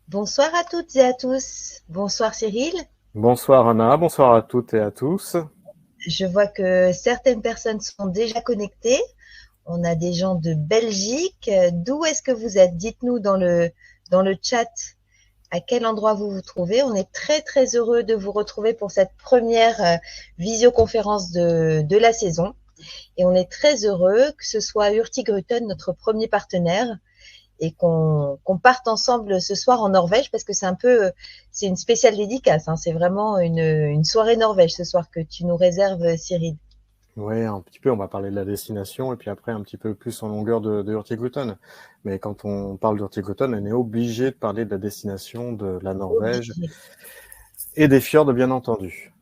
Bonsoir à toutes et à tous. Bonsoir Cyril. Bonsoir Anna, bonsoir à toutes et à tous. Je vois que certaines personnes sont déjà connectées. On a des gens de Belgique. D'où est-ce que vous êtes? Dites-nous dans le chat à quel endroit vous vous trouvez. On est très très heureux de vous retrouver pour cette première visioconférence de la saison. Et on est très heureux que ce soit Hurtigruten, notre premier partenaire, et qu'on parte ensemble ce soir en Norvège parce que c'est une spéciale dédicace. Hein. C'est vraiment une soirée Norvège ce soir que tu nous réserves, Cyril. Oui, un petit peu, on va parler de la destination et puis après un petit peu plus en longueur de Hurtigruten. Mais quand on parle d'Hurtigruten, on est obligé de parler de la destination de la Norvège Obligé. et des fjords, bien entendu.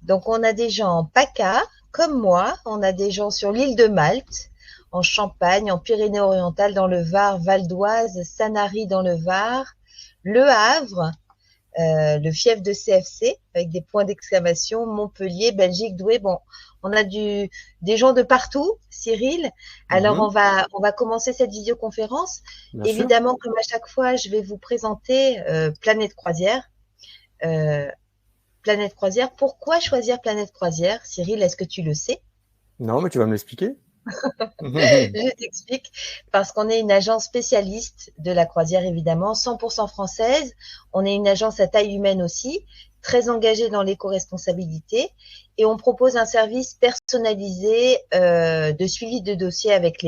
Donc on a des gens en PACA, comme moi, on a des gens sur l'île de Malte, en Champagne, en Pyrénées-Orientales, dans le Var, Val d'Oise, Sanary dans le Var, Le Havre, le fief de CFC avec des points d'exclamation, Montpellier, Belgique, Douai. Bon, on a des gens de partout, Cyril. Alors Mhm, on va commencer cette visioconférence. bien sûr. Évidemment, comme à chaque fois, je vais vous présenter Planète Croisière. Euh, Planète Croisière. Pourquoi choisir Planète Croisière, Cyril? Est-ce que tu le sais? Non, mais tu vas me l'expliquer. Je t'explique. Parce qu'on est une agence spécialiste de la croisière, évidemment, 100% française. On est une agence à taille humaine aussi, très engagée dans l'éco-responsabilité. Et on propose un service personnalisé de suivi de dossier avec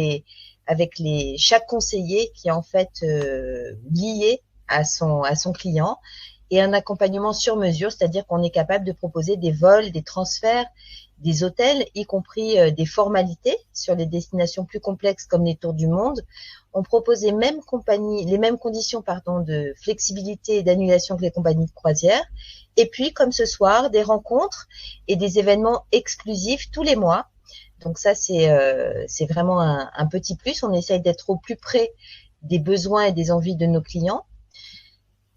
chaque conseiller qui est en fait lié à son client et un accompagnement sur mesure, c'est-à-dire qu'on est capable de proposer des vols, des transferts, des hôtels, y compris des formalités sur les destinations plus complexes comme les tours du monde. On propose les mêmes conditions de flexibilité et d'annulation que les compagnies de croisière. Et puis, comme ce soir, des rencontres et des événements exclusifs tous les mois. Donc ça, c'est vraiment un petit plus. On essaye d'être au plus près des besoins et des envies de nos clients.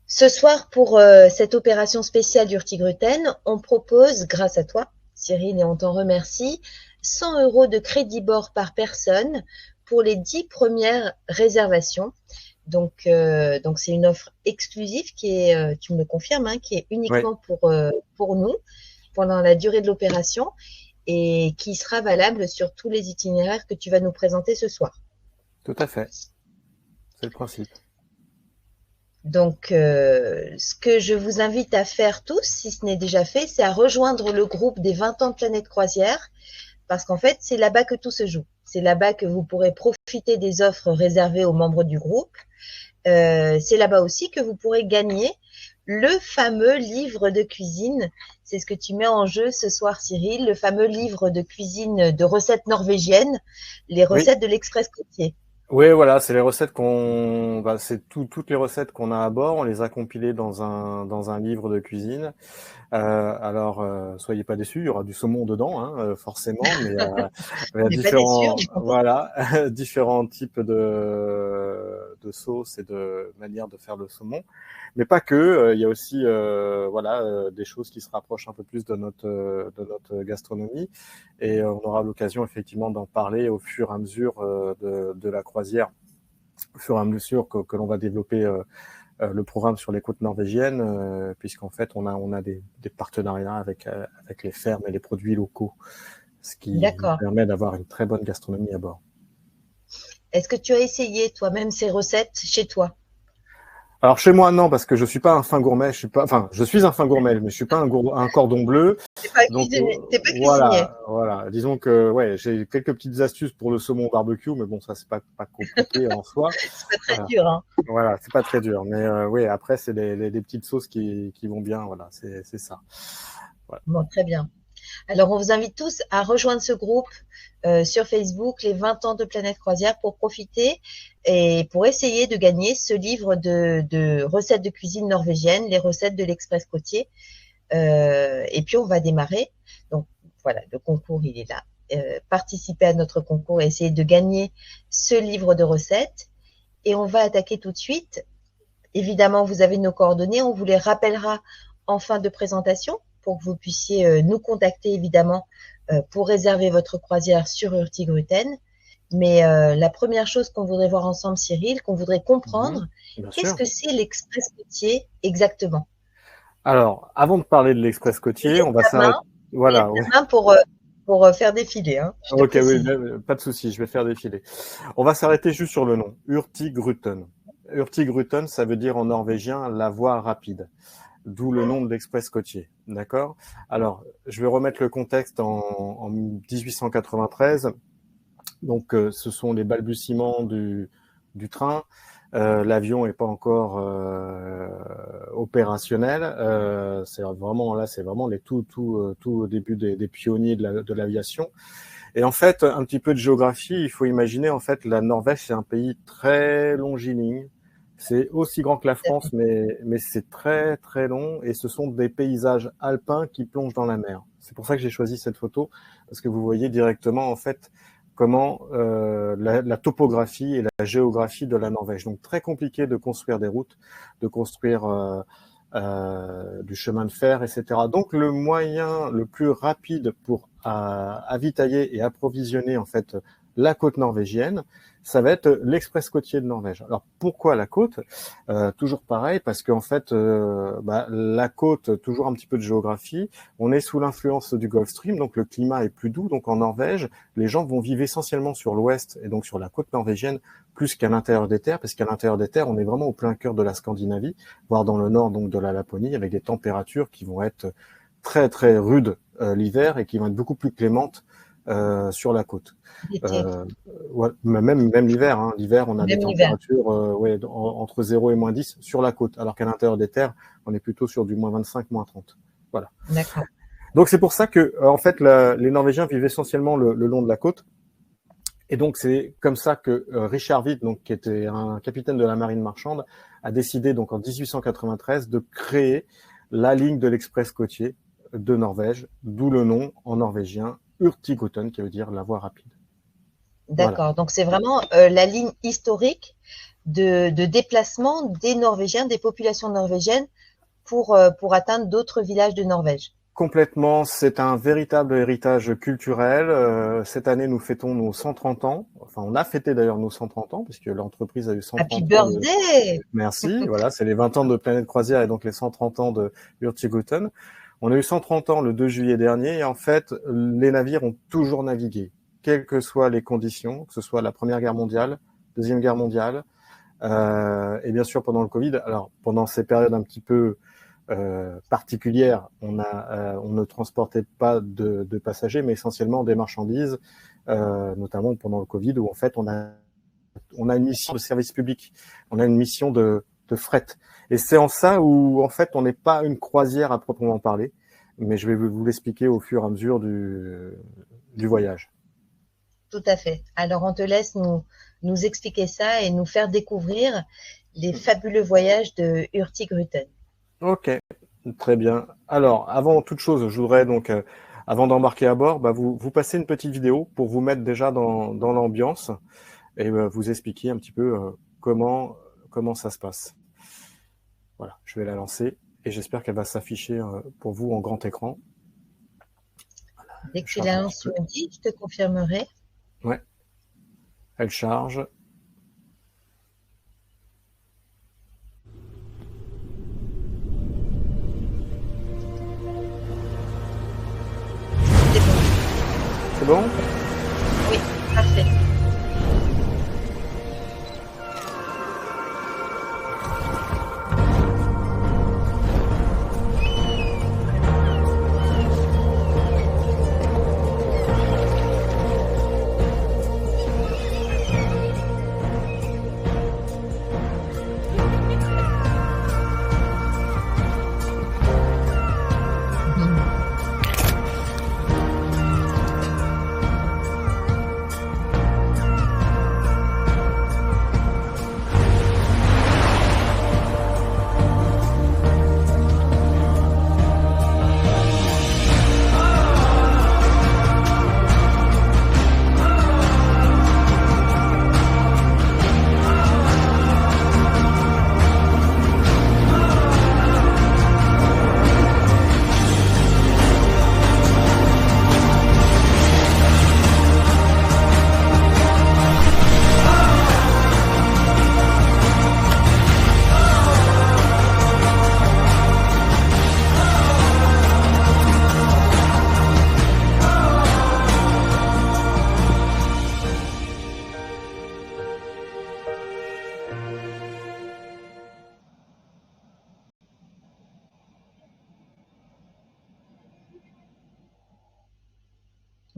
Ce soir, pour cette opération spéciale d'Hurtigruten, on propose, grâce à toi, Cyril, et on t'en remercie, 100 € de crédit bord par personne pour les 10 premières réservations. Donc c'est une offre exclusive qui est, tu me le confirmes, hein, qui est Oui, uniquement pour nous pendant la durée de l'opération et qui sera valable sur tous les itinéraires que tu vas nous présenter ce soir. tout à fait. C'est le principe. Donc, ce que je vous invite à faire tous, si ce n'est déjà fait, c'est à rejoindre le groupe des 20 ans de Planète Croisière, parce qu'en fait, c'est là-bas que tout se joue. C'est là-bas que vous pourrez profiter des offres réservées aux membres du groupe. C'est là-bas aussi que vous pourrez gagner le fameux livre de cuisine. C'est ce que tu mets en jeu ce soir, Cyril, le fameux livre de cuisine de recettes norvégiennes, les Oui. recettes de l'Express côtier. Oui, voilà, c'est les recettes c'est toutes les recettes qu'on a à bord. On les a compilées dans un livre de cuisine. Soyez pas déçus, il y aura du saumon dedans, hein, forcément, mais il y On a n'est pas déçus. voilà, différents types de sauces et de manières de faire le saumon, mais pas que. Il y a aussi, des choses qui se rapprochent un peu plus de notre gastronomie, et on aura l'occasion effectivement d'en parler au fur et à mesure de la croisière, au fur et à mesure que l'on va développer le programme sur les côtes norvégiennes, puisqu'en fait, on a des partenariats avec les fermes et les produits locaux, ce qui nous D'accord. permet d'avoir une très bonne gastronomie à bord. Est-ce que tu as essayé toi-même ces recettes chez toi? Alors chez moi, non, parce que je suis pas un fin gourmet. Je suis un fin gourmet, mais je suis pas un cordon bleu. Donc T'es pas cuisinier. voilà. Disons que ouais, j'ai quelques petites astuces pour le saumon barbecue, mais bon, ça c'est pas compliqué en soi. C'est pas très Voilà, dur, hein. voilà, c'est pas très dur. Mais oui, après c'est les petites sauces qui vont bien. Voilà, c'est ça. Voilà. Bon, très bien. Alors, on vous invite tous à rejoindre ce groupe sur Facebook, les 20 ans de Planète Croisière, pour profiter et pour essayer de gagner ce livre de recettes de cuisine norvégienne, les recettes de l'Express côtier. Et puis, on va démarrer. Donc, voilà, le concours, il est là. Participez à notre concours et essayez de gagner ce livre de recettes. Et on va attaquer tout de suite. Évidemment, vous avez nos coordonnées. On vous les rappellera en fin de présentation pour que vous puissiez nous contacter, évidemment, pour réserver votre croisière sur Hurtigruten. Mais la première chose qu'on voudrait voir ensemble, Cyril, qu'on voudrait comprendre, Bien qu'est-ce sûr. que c'est l'Express côtier exactement? Alors, avant de parler de l'Express Je côtier, lève on va la main, s'arrêter. je lève Voilà, ouais. la main pour faire défiler, hein, je te Ok, oui, précise. pas de souci, je vais faire défiler. On va s'arrêter juste sur le nom, Hurtigruten. Hurtigruten, ça veut dire en norvégien la voie rapide, d'où le nom de l'Express côtier. D'accord? Alors, je vais remettre le contexte en 1893. Donc, ce sont les balbutiements du train. L'avion n'est pas encore opérationnel. C'est vraiment les tout au début des pionniers de l'aviation. Et en fait, un petit peu de géographie, il faut imaginer en fait la Norvège, c'est un pays très longiligne. C'est aussi grand que la France, mais c'est très très long et ce sont des paysages alpins qui plongent dans la mer. C'est pour ça que j'ai choisi cette photo parce que vous voyez directement en fait comment la topographie et la géographie de la Norvège. Donc très compliqué de construire des routes, de construire du chemin de fer, etc. Donc le moyen le plus rapide pour avitailler et approvisionner en fait la côte norvégienne, ça va être l'express côtier de Norvège. Alors pourquoi la côte? Toujours pareil, parce qu'en fait, la côte, toujours un petit peu de géographie, on est sous l'influence du Gulf Stream, donc le climat est plus doux. Donc en Norvège, les gens vont vivre essentiellement sur l'ouest et donc sur la côte norvégienne, plus qu'à l'intérieur des terres, parce qu'à l'intérieur des terres, on est vraiment au plein cœur de la Scandinavie, voire dans le nord donc de la Laponie, avec des températures qui vont être très très rudes l'hiver et qui vont être beaucoup plus clémentes sur la côte. L'été, Ouais, même l'hiver, hein. L'hiver, on a des même l'hiver. températures entre 0 et -10 sur la côte, alors qu'à l'intérieur des terres, on est plutôt sur du -25, -30. Voilà. D'accord. Donc c'est pour ça que en fait les Norvégiens vivent essentiellement le long de la côte. Et donc c'est comme ça que Richard Witt, donc qui était un capitaine de la marine marchande, a décidé donc en 1893 de créer la ligne de l'express côtier de Norvège, d'où le nom en norvégien Hurtigruten, qui veut dire la voie rapide. Voilà. D'accord. Donc c'est vraiment la ligne historique de déplacement des Norvégiens, des populations norvégiennes pour atteindre d'autres villages de Norvège. Complètement, c'est un véritable héritage culturel. Cette année, nous fêtons nos 130 ans. Enfin, on a fêté d'ailleurs nos 130 ans, puisque l'entreprise a eu Happy 130 ans. birthday! Merci, voilà, c'est les 20 ans de Planète Croisière et donc les 130 ans de Hurtigruten. On a eu 130 ans le 2 juillet dernier et en fait, les navires ont toujours navigué, quelles que soient les conditions, que ce soit la Première Guerre mondiale, Deuxième Guerre mondiale, et bien sûr pendant le Covid. Alors, pendant ces périodes un petit peu particulière, on ne transportait pas de passagers, mais essentiellement des marchandises, notamment pendant le Covid, où en fait on a une mission de service public, on a une mission de fret. Et c'est en ça où en fait on n'est pas une croisière à proprement parler, mais je vais vous l'expliquer au fur et à mesure du voyage. Tout à fait. Alors on te laisse nous expliquer ça et nous faire découvrir les fabuleux voyages de Hurtigruten. Ok, très bien. Alors, avant toute chose, je voudrais donc, avant d'embarquer à bord, vous passer une petite vidéo pour vous mettre déjà dans l'ambiance et vous expliquer un petit peu comment ça se passe. Voilà, je vais la lancer et j'espère qu'elle va s'afficher pour vous en grand écran. Dès que tu la lances, tu me dis, je te confirmerai. Ouais, elle charge. C'est bon. C'est bon? Oui, parfait.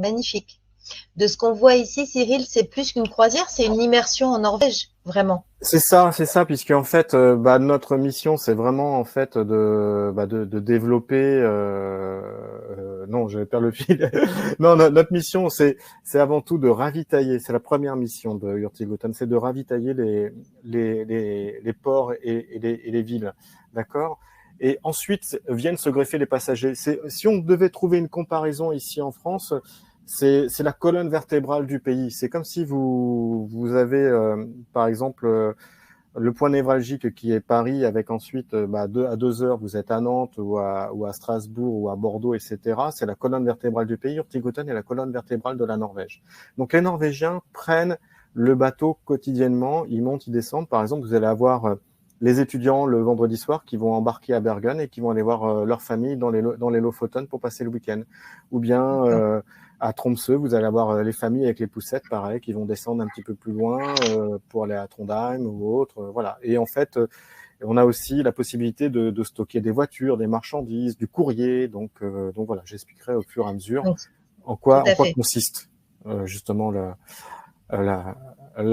magnifique. De ce qu'on voit ici, Cyril, c'est plus qu'une croisière, c'est une immersion en Norvège, vraiment. C'est ça, puisque en fait, notre mission, c'est vraiment en fait de développer. Non, je vais perdre le fil. Non, notre mission, c'est avant tout de ravitailler. C'est la première mission de Hurtigruten, c'est de ravitailler les ports et les villes, d'accord. Et ensuite viennent se greffer les passagers. Si on devait trouver une comparaison ici en France. C'est la colonne vertébrale du pays. C'est comme si vous avez, par exemple, le point névralgique qui est Paris, avec ensuite, à 2 heures, vous êtes à Nantes ou à Strasbourg ou à Bordeaux, etc. C'est la colonne vertébrale du pays. Hurtigruten est la colonne vertébrale de la Norvège. Donc les Norvégiens prennent le bateau quotidiennement. Ils montent, ils descendent. Par exemple, vous allez avoir les étudiants le vendredi soir qui vont embarquer à Bergen et qui vont aller voir leur famille dans les Lofoten pour passer le week-end. Ou bien à Tromsø, vous allez avoir les familles avec les poussettes, pareil, qui vont descendre un petit peu plus loin pour aller à Trondheim ou autre. Voilà. Et en fait, on a aussi la possibilité de stocker des voitures, des marchandises, du courrier. Donc voilà, j'expliquerai au fur et à mesure en quoi consiste justement la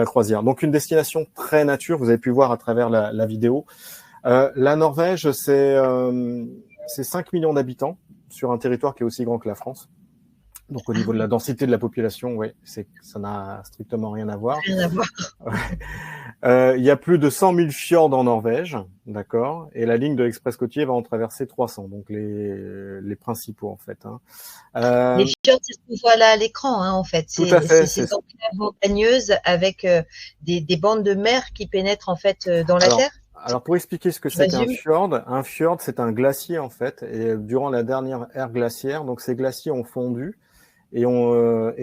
croisière. Donc une destination très nature, vous avez pu voir à travers la vidéo. La Norvège, c'est 5 millions d'habitants sur un territoire qui est aussi grand que la France. Donc au niveau de la densité de la population, ouais, ça n'a strictement rien à voir. Rien à voir. Il y a plus de 100 000 fjords en Norvège, d'accord, et la ligne de l'express côtier va en traverser 300, donc les principaux en fait. Les fjords, c'est ce qu'on voit là à l'écran, en fait. Tout à fait. C'est ces enclaves montagneuses avec des bandes de mer qui pénètrent en fait dans la terre. Alors pour expliquer ce que c'est qu'un fjord, c'est un glacier en fait, et durant la dernière ère glaciaire, donc ces glaciers ont fondu. Et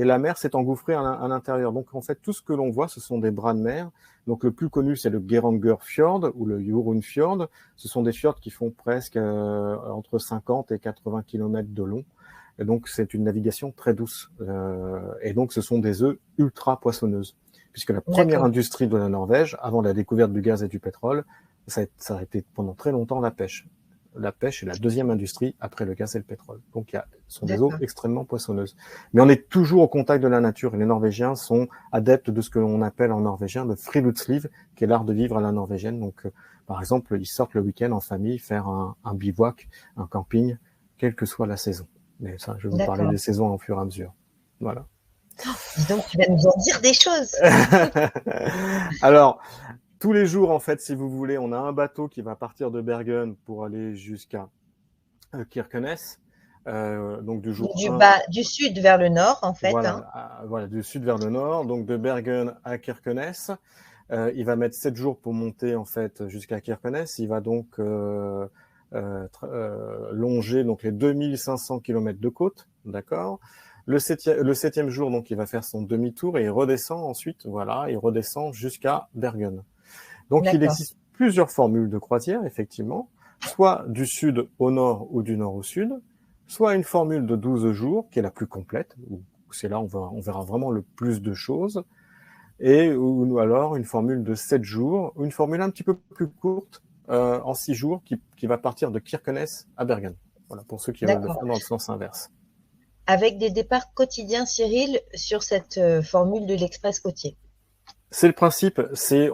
la mer s'est engouffrée à l'intérieur. Donc en fait, tout ce que l'on voit, ce sont des bras de mer. Donc le plus connu, c'est le Geiranger Fjord ou le Jurund Fjord. Ce sont des fjords qui font presque entre 50 et 80 km de long. Et donc c'est une navigation très douce. Et donc ce sont des eaux ultra poissonneuses. Puisque la première industrie de la Norvège, avant la découverte du gaz et du pétrole, ça a été pendant très longtemps la pêche. La pêche est la deuxième industrie après le gaz et le pétrole. Donc, ce sont des eaux extrêmement poissonneuses. Mais on est toujours au contact de la nature et les Norvégiens sont adeptes de ce que l'on appelle en norvégien le friluftsliv, qui est l'art de vivre à la norvégienne. Donc, par exemple, ils sortent le week-end en famille faire un bivouac, un camping, quelle que soit la saison. Mais ça, je vais vous parler des saisons au fur et à mesure. Voilà. Dis donc, tu vas nous en dire des choses. Alors, tous les jours, en fait, si vous voulez, on a un bateau qui va partir de Bergen pour aller jusqu'à Kirkenes. Donc du sud vers le nord, en fait. Voilà, du sud vers le nord. Donc de Bergen à Kirkenes. Il va mettre 7 jours pour monter en fait jusqu'à Kirkenes. Il va donc longer donc les 2500 km de côte, d'accord. Le septième jour, donc il va faire son demi-tour et il redescend ensuite. Voilà, il redescend jusqu'à Bergen. Donc, il existe plusieurs formules de croisière, effectivement, soit du sud au nord ou du nord au sud, soit une formule de 12 jours, qui est la plus complète, où c'est là on verra vraiment le plus de choses, ou alors une formule de 7 jours, ou une formule un petit peu plus courte, en 6 jours, qui va partir de Kirkenes à Bergen. Voilà, pour ceux qui veulent le faire dans le sens inverse. Avec des départs quotidiens, Cyril, sur cette formule de l'express côtier. C'est le principe,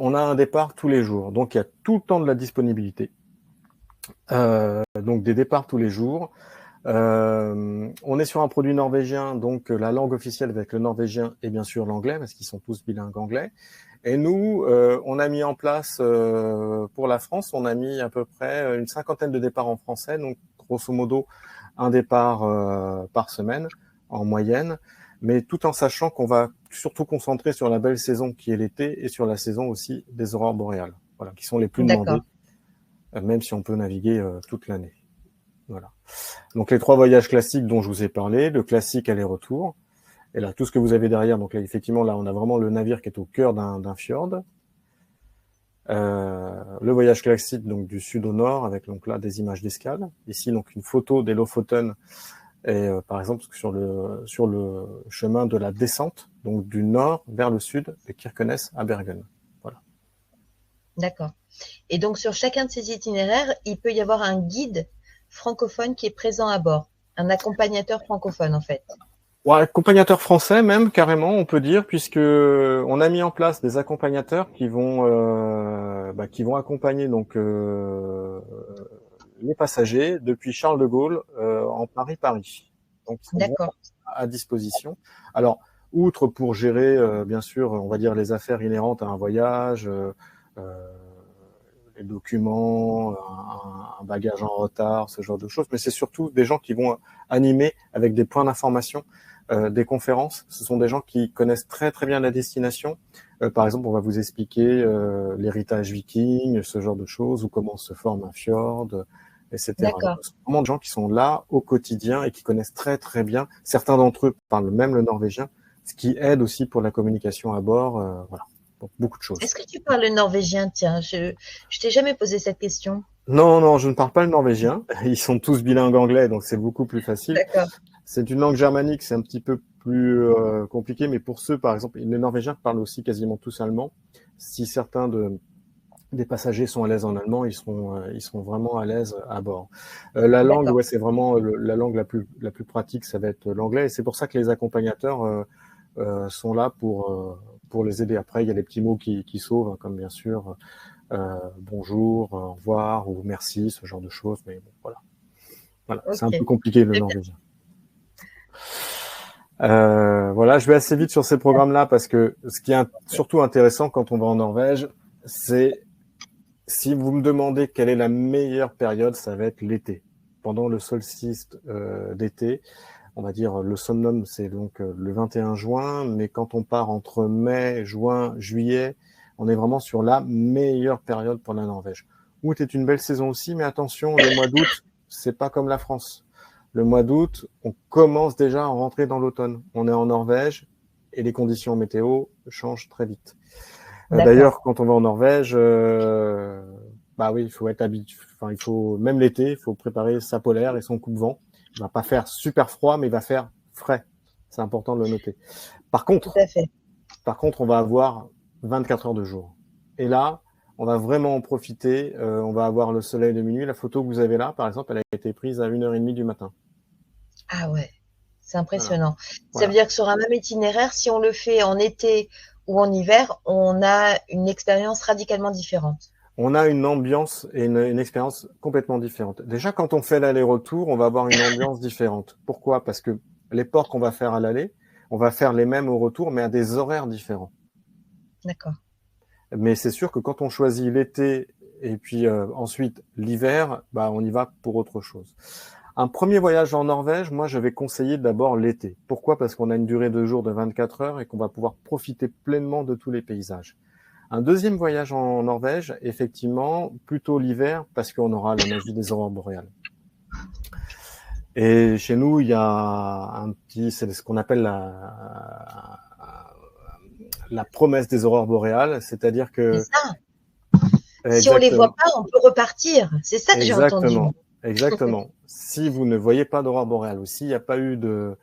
on a un départ tous les jours, donc il y a tout le temps de la disponibilité. Donc des départs tous les jours. On est sur un produit norvégien, donc la langue officielle avec le norvégien et bien sûr l'anglais, parce qu'ils sont tous bilingues anglais. Et nous, on a mis en place, pour la France, on a mis à peu près une 50aine de départs en français, donc grosso modo un départ par semaine en moyenne, mais tout en sachant qu'on va surtout concentrer sur la belle saison qui est l'été et sur la saison aussi des aurores boréales, voilà, qui sont les plus demandées, même si on peut naviguer toute l'année. Voilà. Donc les 3 voyages classiques dont je vous ai parlé, le classique aller-retour, et là tout ce que vous avez derrière, donc là effectivement là on a vraiment le navire qui est au cœur d'un fjord. Le voyage classique donc du sud au nord avec donc là des images d'escale. Ici donc une photo des Lofoten. Et par exemple sur le chemin de la descente, donc du nord vers le sud de Kirkenes à Bergen. Voilà. D'accord. Et donc sur chacun de ces itinéraires, il peut y avoir un guide francophone qui est présent à bord, un accompagnateur francophone en fait. Ouais, accompagnateurs français même carrément, on peut dire, puisque on a mis en place des accompagnateurs qui vont accompagner donc les passagers depuis Charles de Gaulle en Paris-Paris. Donc ils sont vraiment D'accord, à disposition. Alors, outre pour gérer bien sûr, on va dire les affaires inhérentes à un voyage, euh, les documents, un bagage en retard, ce genre de choses, mais c'est surtout des gens qui vont animer avec des points d'information des conférences. Ce sont des gens qui connaissent très très bien la destination. Par exemple, on va vous expliquer l'héritage viking, ce genre de choses, ou comment se forme un fjord, etc. Donc, d'accord. ce sont vraiment des gens qui sont là au quotidien et qui connaissent très très bien. Certains d'entre eux parlent même le norvégien, ce qui aide aussi pour la communication à bord. Voilà, donc beaucoup de choses. Est-ce que tu parles le norvégien? Tiens, je t'ai jamais posé cette question. Non, non, je ne parle pas le norvégien. Ils sont tous bilingues anglais, donc c'est beaucoup plus facile. D'accord, C'est une langue germanique, c'est un petit peu plus compliqué, mais pour ceux, par exemple, les Norvégiens parlent aussi quasiment tous allemand. Si certains des passagers sont à l'aise en allemand, ils seront vraiment à l'aise à bord. La langue, d'accord. ouais, c'est vraiment la langue la plus pratique, ça va être l'anglais, et c'est pour ça que les accompagnateurs sont là pour les aider. Après, il y a les petits mots qui sauvent, hein, comme bien sûr bonjour, au revoir ou merci, ce genre de choses. Mais bon, voilà. Voilà, c'est Ok, un peu compliqué le très bien. norvégien. Voilà, je vais assez vite sur ces programmes-là parce que ce qui est surtout intéressant quand on va en Norvège, c'est si vous me demandez quelle est la meilleure période, ça va être l'été. Pendant le solstice d'été, on va dire le summum, c'est donc le 21 juin, mais quand on part entre mai, juin, juillet, on est vraiment sur la meilleure période pour la Norvège. Août est une belle saison aussi, mais attention, le mois d'août, c'est pas comme la France. Le mois d'août, on commence déjà à rentrer dans l'automne. On est en Norvège et les conditions météo changent très vite. D'accord. D'ailleurs, quand on va en Norvège, bah oui, il faut être habitué. Enfin, il faut même l'été, il faut préparer sa polaire et son coupe-vent. Il va pas faire super froid, mais il va faire frais. C'est important de le noter. Par Tout contre, à fait. on va avoir 24 heures de jour. Et là, on va vraiment en profiter. On va avoir le soleil de minuit. La photo que vous avez là, par exemple, elle a été prise à 1h30 du matin. Ah ouais, c'est Voilà. impressionnant. Ça veut Voilà. dire que sur un même itinéraire, si on le fait en été ou en hiver, on a une expérience radicalement différente. On a une ambiance et une expérience complètement différente. Déjà, quand on fait l'aller-retour, on va avoir une ambiance différente. Pourquoi? Parce que les ports qu'on va faire à l'aller, on va faire les mêmes au retour, mais à des horaires différents. D'accord. Mais c'est sûr que quand on choisit l'été et puis ensuite l'hiver, bah, on y va pour autre chose. Un premier voyage en Norvège, moi, je vais conseiller d'abord l'été. Pourquoi? Parce qu'on a une durée de jour de 24 heures et qu'on va pouvoir profiter pleinement de tous les paysages. Un deuxième voyage en Norvège, effectivement, plutôt l'hiver, parce qu'on aura la magie des aurores boréales. Et chez nous, il y a un petit, c'est ce qu'on appelle la promesse des aurores boréales, c'est-à-dire C'est que ça. Si on les voit exactement, pas, on peut repartir. C'est ça que j'ai entendu. exactement, exactement. Si vous ne voyez pas d'aurore boréale ou s'il n'y a pas eu de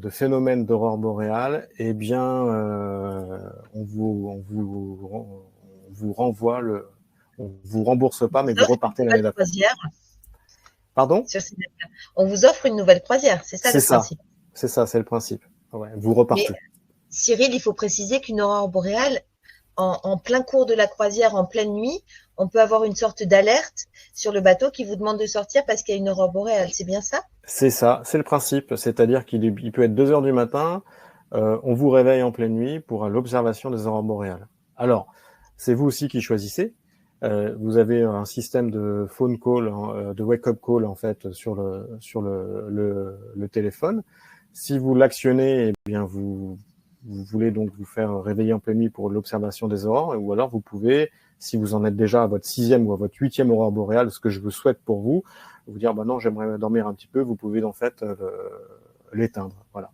phénomène d'aurore boréale, eh bien, on vous renvoie on vous rembourse On pas, mais vous vous offre une repartez l'année nouvelle d'après. croisière Pardon? sur ces dates-là. On vous offre une nouvelle croisière. C'est ça C'est le ça, principe. c'est le principe. Ouais, vous Mais repartez. Cyril, il faut préciser qu'une aurore boréale, en plein cours de la croisière, en pleine nuit, on peut avoir une sorte d'alerte sur le bateau qui vous demande de sortir parce qu'il y a une aurore boréale. C'est bien ça? C'est ça, c'est le principe. C'est-à-dire il peut être 2 heures du matin, on vous réveille en pleine nuit pour l'observation des aurores boréales. Alors, c'est vous aussi qui choisissez. Vous avez un système de phone call, de wake-up call en fait sur le téléphone. Si vous l'actionnez, eh bien vous voulez donc vous faire réveiller en pleine nuit pour l'observation des aurores, ou alors vous pouvez, si vous en êtes déjà à votre 6e ou à votre 8e aurore boréale, ce que je vous souhaite pour vous dire bah non, j'aimerais dormir un petit peu, vous pouvez en fait l'éteindre. Voilà.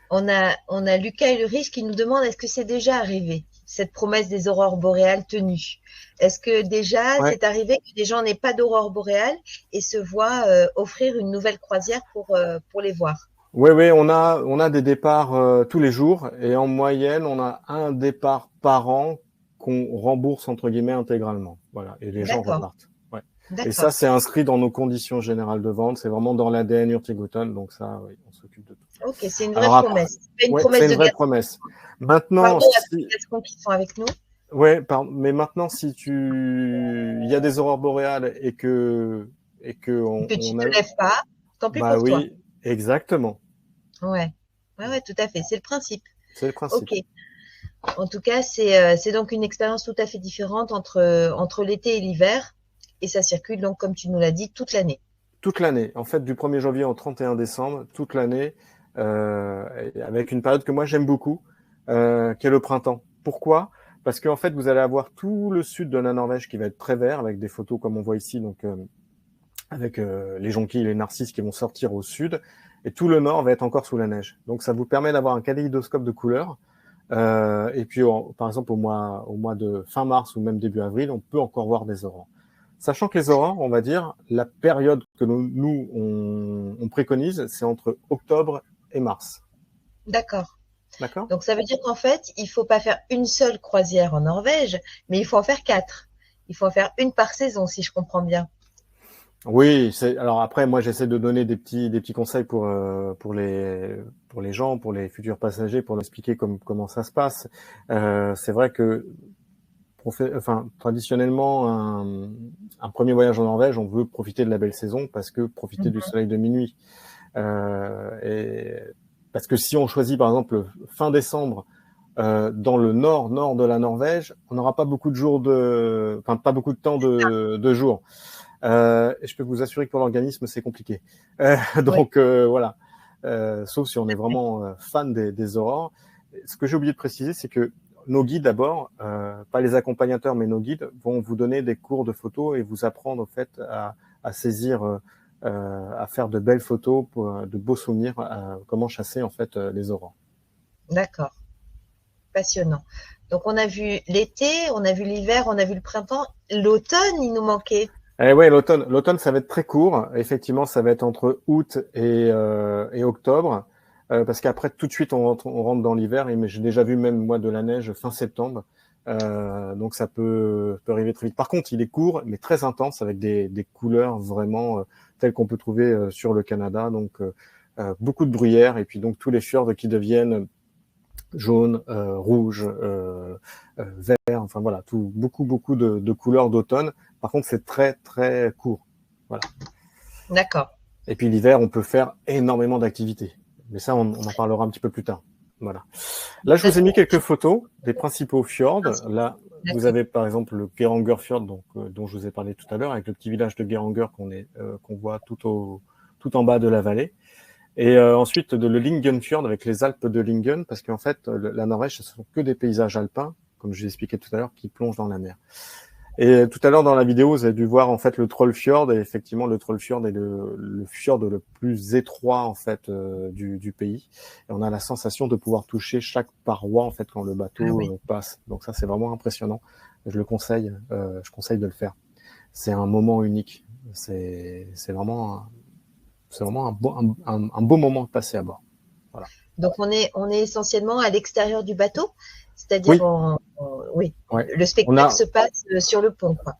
On a Lucas et Ulrich qui nous demandent est-ce que c'est déjà arrivé, cette promesse des aurores boréales tenue? Est-ce que déjà Ouais. c'est arrivé que des gens n'aient pas d'aurore boréale et se voient offrir une nouvelle croisière pour les voir? Oui, oui, on a des départs tous les jours et en moyenne, on a un départ par an qu'on rembourse entre guillemets intégralement. Voilà, et les gens D'accord, repartent. Ouais. Et ça, d'accord. c'est inscrit dans nos conditions générales de vente. C'est vraiment dans l'ADN Hurtigruten, donc ça, oui, on s'occupe de tout. Ok, c'est une vraie Alors après, promesse. C'est pas une ouais, c'est promesse une de vraie Gaston. promesse. Maintenant, Pardon à tous les si, Gascons qui sont avec nous. ouais, mais maintenant, il y a des aurores boréales et que Que tu on te a, lèves pas, tant pis bah pour toi. oui, exactement. Ouais. Ouais, ouais, tout à fait. C'est le principe. C'est le principe. Ok. En tout cas, c'est donc une expérience tout à fait différente entre l'été et l'hiver. Et ça circule donc, comme tu nous l'as dit, toute l'année. Toute l'année. En fait, du 1er janvier au 31 décembre, toute l'année, avec une période que moi j'aime beaucoup, qui est le printemps. Pourquoi? Parce qu'en fait, vous allez avoir tout le sud de la Norvège qui va être très vert, avec des photos comme on voit ici, donc avec les jonquilles et les narcisses qui vont sortir au sud, et tout le nord va être encore sous la neige. Donc ça vous permet d'avoir un kaléidoscope de couleurs. Et puis, par exemple, au mois de fin mars ou même début avril, on peut encore voir des aurores. Sachant que les aurores, on va dire, la période que on préconise, c'est entre octobre et mars. D'accord. D'accord? Donc, ça veut dire qu'en fait, il faut pas faire une seule croisière en Norvège, mais il faut en faire 4. Il faut en faire une par saison, si je comprends bien. Oui, alors après, moi, j'essaie de donner des petits conseils pour les gens, pour les futurs passagers, pour leur expliquer comment ça se passe. C'est vrai que traditionnellement, un premier voyage en Norvège, on veut profiter de la belle saison parce que profiter du Mhm. soleil de minuit. Et parce que si on choisit par exemple fin décembre dans le nord de la Norvège, on n'aura pas beaucoup de jours enfin pas beaucoup de temps de jours. Et je peux vous assurer que pour l'organisme c'est compliqué. Oui, Donc voilà. Sauf si on est vraiment fan des aurores. Ce que j'ai oublié de préciser, c'est que nos guides d'abord, pas les accompagnateurs, mais nos guides vont vous donner des cours de photos et vous apprendre en fait à saisir, à faire de belles photos, de beaux souvenirs, comment chasser en fait les aurores. d'accord. Passionnant. Donc, on a vu l'été, on a vu l'hiver, on a vu le printemps. L'automne, il nous manquait. Eh ouais, l'automne, ça va être très court. Effectivement, ça va être entre août et octobre, parce qu'après, tout de suite, on rentre dans l'hiver. Et mais j'ai déjà vu même moi de la neige fin septembre, donc ça peut arriver très vite. Par contre, il est court, mais très intense, avec des couleurs vraiment telles qu'on peut trouver sur le Canada. Donc beaucoup de bruyères et puis donc tous les fjords qui deviennent jaune, rouge, vert, enfin voilà, beaucoup de couleurs d'automne. Par contre, c'est très très court. Voilà. D'accord. Et puis l'hiver, on peut faire énormément d'activités. Mais ça, on en parlera un petit peu plus tard. Voilà. Là, je vous ai mis quelques photos des principaux fjords. Là, vous D'accord. avez par exemple le Geiranger Fjord, donc, dont je vous ai parlé tout à l'heure, avec le petit village de Geiranger qu'on voit tout en bas de la vallée. Et ensuite le Lyngenfjord avec les Alpes de Lyngen, parce qu'en fait, la Norvège, ce sont que des paysages alpins, comme je l'ai expliqué tout à l'heure, qui plongent dans la mer. Et tout à l'heure dans la vidéo, vous avez dû voir en fait le Trollfjord, et effectivement le Trollfjord est le fjord le plus étroit en fait du pays. Et on a la sensation de pouvoir toucher chaque paroi en fait quand le Ah bateau oui. passe. Donc ça c'est vraiment impressionnant. Je conseille de le faire. C'est un moment unique. C'est vraiment un beau moment de passer à bord. Voilà. Donc, on est essentiellement à l'extérieur du bateau, c'est-à-dire, Oui, oui, ouais. le On spectacle a, se passe sur le pont, quoi.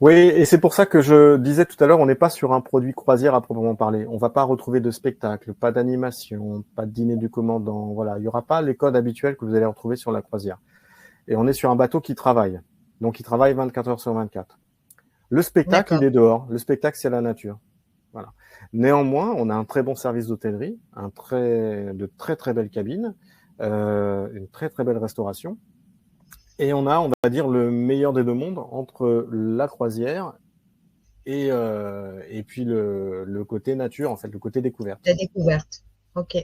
oui, et c'est pour ça que je disais tout à l'heure, on n'est pas sur un produit croisière à proprement parler. On va pas retrouver de spectacle, pas d'animation, pas de dîner du commandant. Voilà, il y aura pas les codes habituels que vous allez retrouver sur la croisière. Et on est sur un bateau qui travaille. Donc, il travaille 24 heures sur 24. Le spectacle, il D'accord. est dehors. Le spectacle, c'est la nature. Voilà. Néanmoins, on a un très bon service d'hôtellerie, de très très belles cabines, une très très belle restauration. Et on va dire, le meilleur des deux mondes entre la croisière et puis le côté nature, en fait, le côté découverte. La découverte. Ok.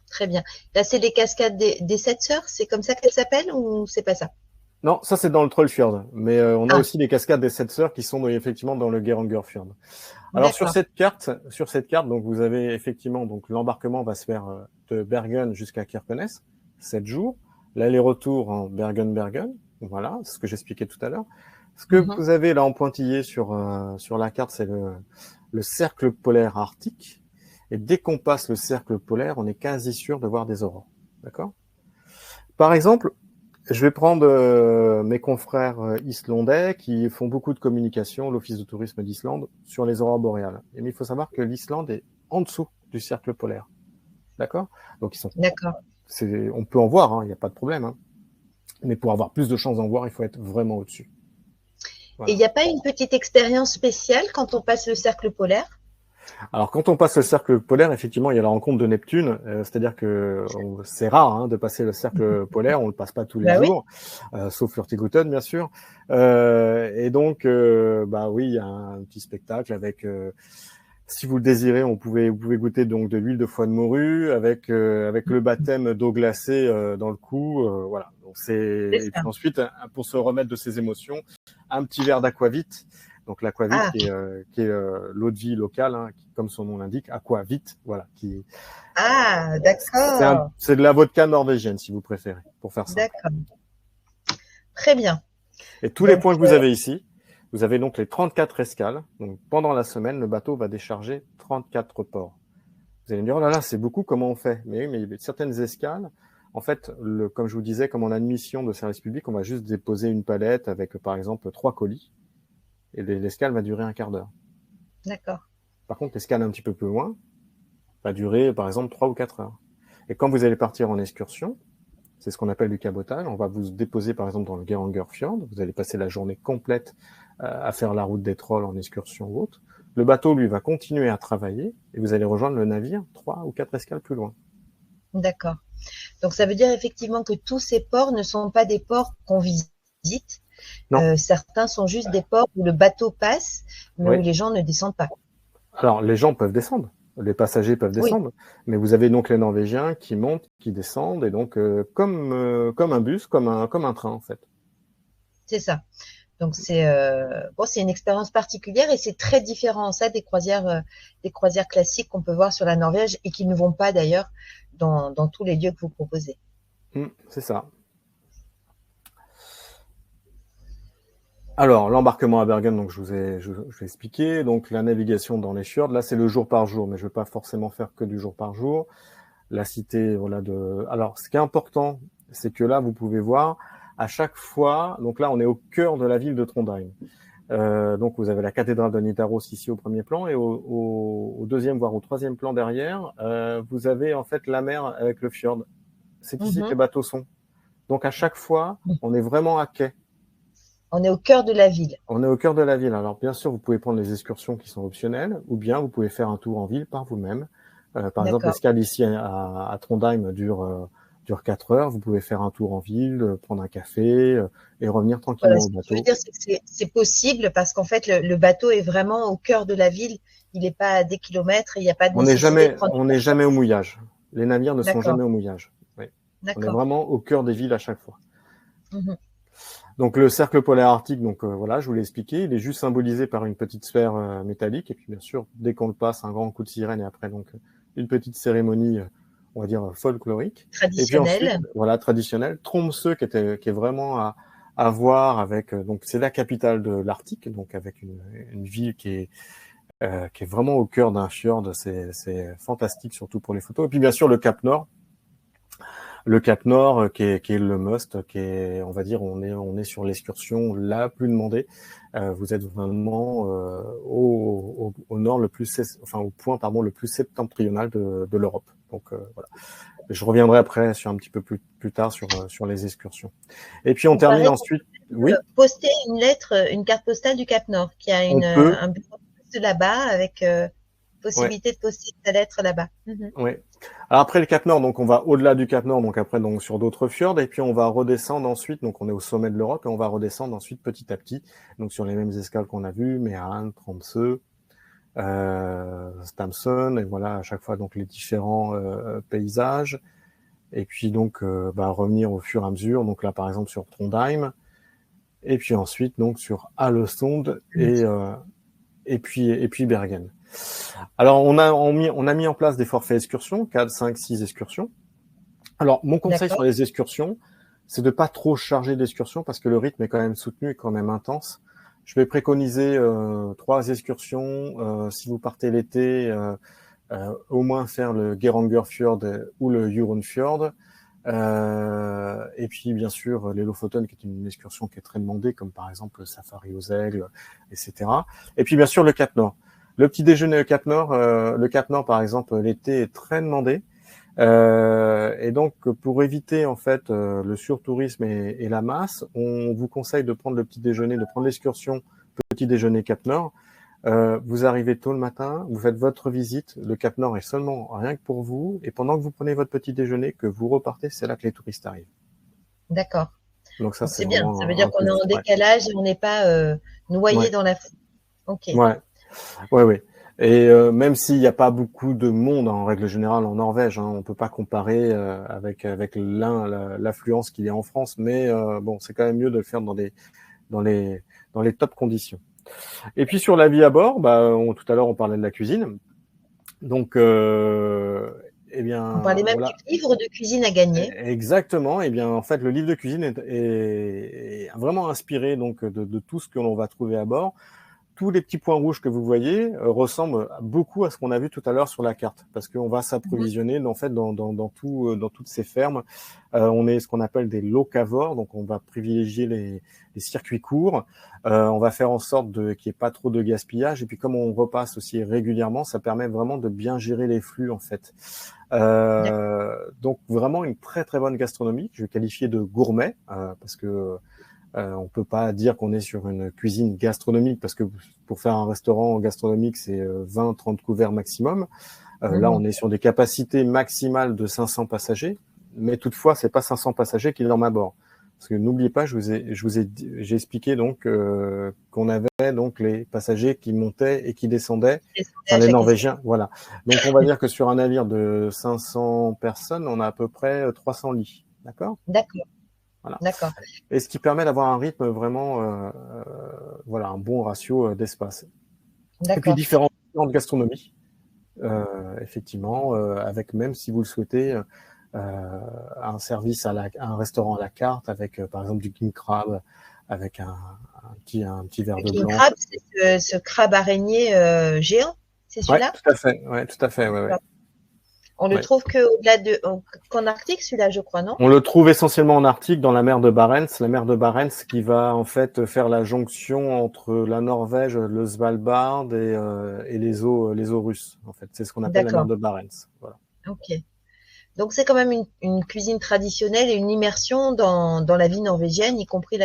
Très bien. Là, c'est les cascades des Sept Sœurs, c'est comme ça qu'elles s'appellent ou c'est pas ça? Non, ça c'est dans le Trollfjord, mais on a Ah, aussi les cascades des Sept Sœurs qui sont effectivement dans le Geirangerfjord. Alors d'accord. sur cette carte, donc vous avez effectivement donc l'embarquement va se faire de Bergen jusqu'à Kirkenes, 7 jours. L'aller-retour en Bergen-Bergen, voilà, c'est ce que j'expliquais tout à l'heure. Ce que Mhm. vous avez là en pointillé sur la carte, c'est le cercle polaire arctique. Et dès qu'on passe le cercle polaire, on est quasi sûr de voir des aurores. D'accord? Par exemple, je vais prendre mes confrères islandais qui font beaucoup de communication, l'Office de tourisme d'Islande, sur les aurores boréales. Mais il faut savoir que l'Islande est en dessous du cercle polaire. d'accord? Donc ils sont, D'accord. on peut en voir, il n'y a pas de problème, hein. Mais pour avoir plus de chances d'en voir, il faut être vraiment au-dessus. Et il Voilà. n'y a pas une petite expérience spéciale quand on passe le cercle polaire? Alors, quand on passe le cercle polaire, effectivement, il y a la rencontre de Neptune. C'est-à-dire que c'est rare de passer le cercle polaire. On le passe pas tous les Bah oui. jours, sauf Hurtigruten, bien sûr. Et donc, bah oui, il y a un petit spectacle avec. Si vous le désirez, vous pouvez goûter donc de l'huile de foie de morue avec le baptême d'eau glacée dans le cou. Voilà. Donc C'est et ça. puis ensuite, pour se remettre de ses émotions, un petit verre d'aquavit. Donc l'aquavit Ah, qui est l'eau de vie locale, qui, comme son nom l'indique, aquavit, voilà. ah, d'accord, C'est de la vodka norvégienne si vous préférez, pour faire simple. d'accord. Très bien. Et tous les Donc, points que vous avez ici, vous avez donc les 34 escales. Donc pendant la semaine, le bateau va décharger 34 ports. Vous allez me dire, oh là là, c'est beaucoup, comment on fait? Mais oui, mais certaines escales, en fait, comme je vous disais, comme on a une mission de service public, on va juste déposer une palette avec, par exemple, 3 colis. Et l'escale va durer un quart d'heure. d'accord. Par contre, l'escale un petit peu plus loin va durer, par exemple, 3 ou 4 heures. Et quand vous allez partir en excursion, c'est ce qu'on appelle du cabotage. On va vous déposer, par exemple, dans le Geiranger Fjord. Vous allez passer la journée complète à faire la route des trolls en excursion ou autre. Le bateau, lui, va continuer à travailler et vous allez rejoindre le navire 3 ou 4 escales plus loin. D'accord. Donc, ça veut dire effectivement que tous ces ports ne sont pas des ports qu'on visite. Non, Certains sont juste des ports où le bateau passe, mais où oui. les gens ne descendent pas. Alors, les gens peuvent descendre. Les passagers peuvent Oui, descendre, mais vous avez donc les Norvégiens qui montent, qui descendent, et donc comme un bus, comme un train en fait. c'est ça. Donc, c'est une expérience particulière et c'est très différent ça des croisières classiques qu'on peut voir sur la Norvège et qui ne vont pas d'ailleurs dans tous les lieux que vous proposez. C'est ça. Alors, l'embarquement à Bergen, donc je vais expliquer. Donc, la navigation dans les fjords, là, c'est le jour par jour, mais je ne vais pas forcément faire que du jour par jour. La cité, voilà, Alors, ce qui est important, c'est que là, vous pouvez voir, à chaque fois, donc là, on est au cœur de la ville de Trondheim. Donc, vous avez la cathédrale de Nidaros ici au premier plan, et au deuxième, voire au troisième plan derrière, vous avez en fait la mer avec le fjord. C'est ici que les bateaux sont. Donc, à chaque fois, on est vraiment à quai. On est au cœur de la ville. On est au cœur de la ville. Alors, bien sûr, vous pouvez prendre les excursions qui sont optionnelles, ou bien vous pouvez faire un tour en ville par vous-même. Par exemple, D'accord. l'escale ici à Trondheim dure 4 heures. Vous pouvez faire un tour en ville, prendre un café et revenir Voilà, tranquillement ce au que tu veux bateau. dire, c'est que c'est possible parce qu'en fait, le bateau est vraiment au cœur de la ville. Il n'est pas à des kilomètres et il n'y a pas de nécessité de prendre On une n'est voiture. jamais au mouillage. Les navires ne sont D'accord, jamais au mouillage. Oui. On est d'accord. vraiment au cœur des villes à chaque fois. Mhm. Donc le cercle polaire arctique, donc voilà, je vous l'ai expliqué, il est juste symbolisé par une petite sphère métallique et puis bien sûr, dès qu'on le passe, un grand coup de sirène et après donc une petite cérémonie, on va dire folklorique. Et puis ensuite, Traditionnel. voilà, traditionnelle, Tromsø qui est vraiment à voir avec donc c'est la capitale de l'Arctique, donc avec une ville qui est vraiment au cœur d'un fjord, c'est fantastique surtout pour les photos. Et puis bien sûr le Cap Nord. Le Cap Nord, qui est le must, on va dire, on est sur l'excursion la plus demandée. Vous êtes vraiment au nord au point pardon le plus septentrional de l'Europe. Donc voilà. Je reviendrai après sur un petit peu plus tard sur les excursions. Et puis on Il termine paraît qu'on ensuite. Oui, peut poster une lettre, une carte postale du Cap Nord, qui a on peut. un bureau de poste là-bas avec Ouais. possibilité de poster sa lettre là-bas. Mhm. Ouais. Alors après le Cap Nord, donc on va au-delà du Cap Nord, donc après donc sur d'autres fjords, et puis on va redescendre ensuite, donc on est au sommet de l'Europe, et on va redescendre ensuite petit à petit, donc sur les mêmes escales qu'on a vues, Mehamn, Tromsø, Stamson, et voilà à chaque fois donc les différents paysages, et puis donc revenir au fur et à mesure, donc là par exemple sur Trondheim, et puis ensuite donc sur Aalesund et puis Bergen. Alors, on a mis en place des forfaits excursions, 4, 5, 6 excursions. Alors, mon conseil D'accord. sur les excursions, c'est de pas trop charger d'excursions parce que le rythme est quand même soutenu et quand même intense. Je vais préconiser 3 excursions. Si vous partez l'été, au moins faire le Geiranger Fjord ou le Huron Fjord. Et puis, bien sûr, les Lofoten, qui est une excursion qui est très demandée, comme par exemple le safari aux aigles, etc. Et puis, bien sûr, le Cap Nord. Le petit déjeuner au Cap Nord, par exemple, l'été est très demandé. Et donc, pour éviter en fait le surtourisme et la masse, on vous conseille de prendre le petit déjeuner, de prendre l'excursion petit déjeuner Cap Nord. Vous arrivez tôt le matin, vous faites votre visite. Le Cap Nord est seulement rien que pour vous. Et pendant que vous prenez votre petit déjeuner, que vous repartez, c'est là que les touristes arrivent. D'accord. Donc ça, Donc c'est c'est bien. Ça vraiment veut dire un qu'on est plus. en Ouais, décalage et on n'est pas noyé ouais, dans la foule. Ok. ouais, ouais, ouais. Et même s'il n'y a pas beaucoup de monde en règle générale en Norvège, hein, on peut pas comparer avec l'affluence qu'il y a en France, mais bon, c'est quand même mieux de le faire dans les dans les top conditions. Et puis sur la vie à bord, tout à l'heure on parlait de la cuisine. Donc, eh On bien, parlait même voilà, du livre de cuisine à gagner. exactement. Eh bien, en fait, le livre de cuisine est vraiment inspiré donc de tout ce que l'on va trouver à bord. Tous les petits points rouges que vous voyez ressemblent beaucoup à ce qu'on a vu tout à l'heure sur la carte, parce qu'on va Mhm. s'approvisionner en fait dans toutes ces fermes. On est ce qu'on appelle des locavores, donc on va privilégier les circuits courts. On va faire en sorte qu'il n'y ait pas trop de gaspillage. Et puis comme on repasse aussi régulièrement, ça permet vraiment de bien gérer les flux en fait. Donc vraiment une très très bonne gastronomie. Je vais qualifier de gourmet parce que on peut pas dire qu'on est sur une cuisine gastronomique parce que pour faire un restaurant gastronomique, c'est 20-30 couverts maximum. Là, on Mhm. est sur des capacités maximales de 500 passagers, mais toutefois, c'est pas 500 passagers qui dorment à bord. Parce que n'oubliez pas, j'ai expliqué donc qu'on avait donc les passagers qui montaient et qui descendaient, Descendez enfin à les chaque escale. Norvégiens, voilà. Donc on va dire que sur un navire de 500 personnes, on a à peu près 300 lits, d'accord? D'accord, Voilà. d'accord, Et ce qui permet d'avoir un rythme vraiment, voilà, un bon ratio d'espace. Et puis d'accord. différentes gastronomies, effectivement, avec même si vous le souhaitez, un service un restaurant à la carte avec, par exemple, du king crab, avec un petit verre Le de king blanc. crab, c'est ce crabe araignée géant, c'est Ouais, celui-là? tout à fait. Ouais, tout à fait. Ouais, ouais. On le Ouais. trouve qu'en Arctique, celui-là, je crois, non? On le trouve essentiellement en Arctique, dans la mer de Barents. La mer de Barents qui va en fait faire la jonction entre la Norvège, le Svalbard et les eaux russes. En fait, c'est ce qu'on appelle la mer D'accord, de Barents. Voilà. ok. Donc c'est quand même une cuisine traditionnelle et une immersion dans la vie norvégienne, y compris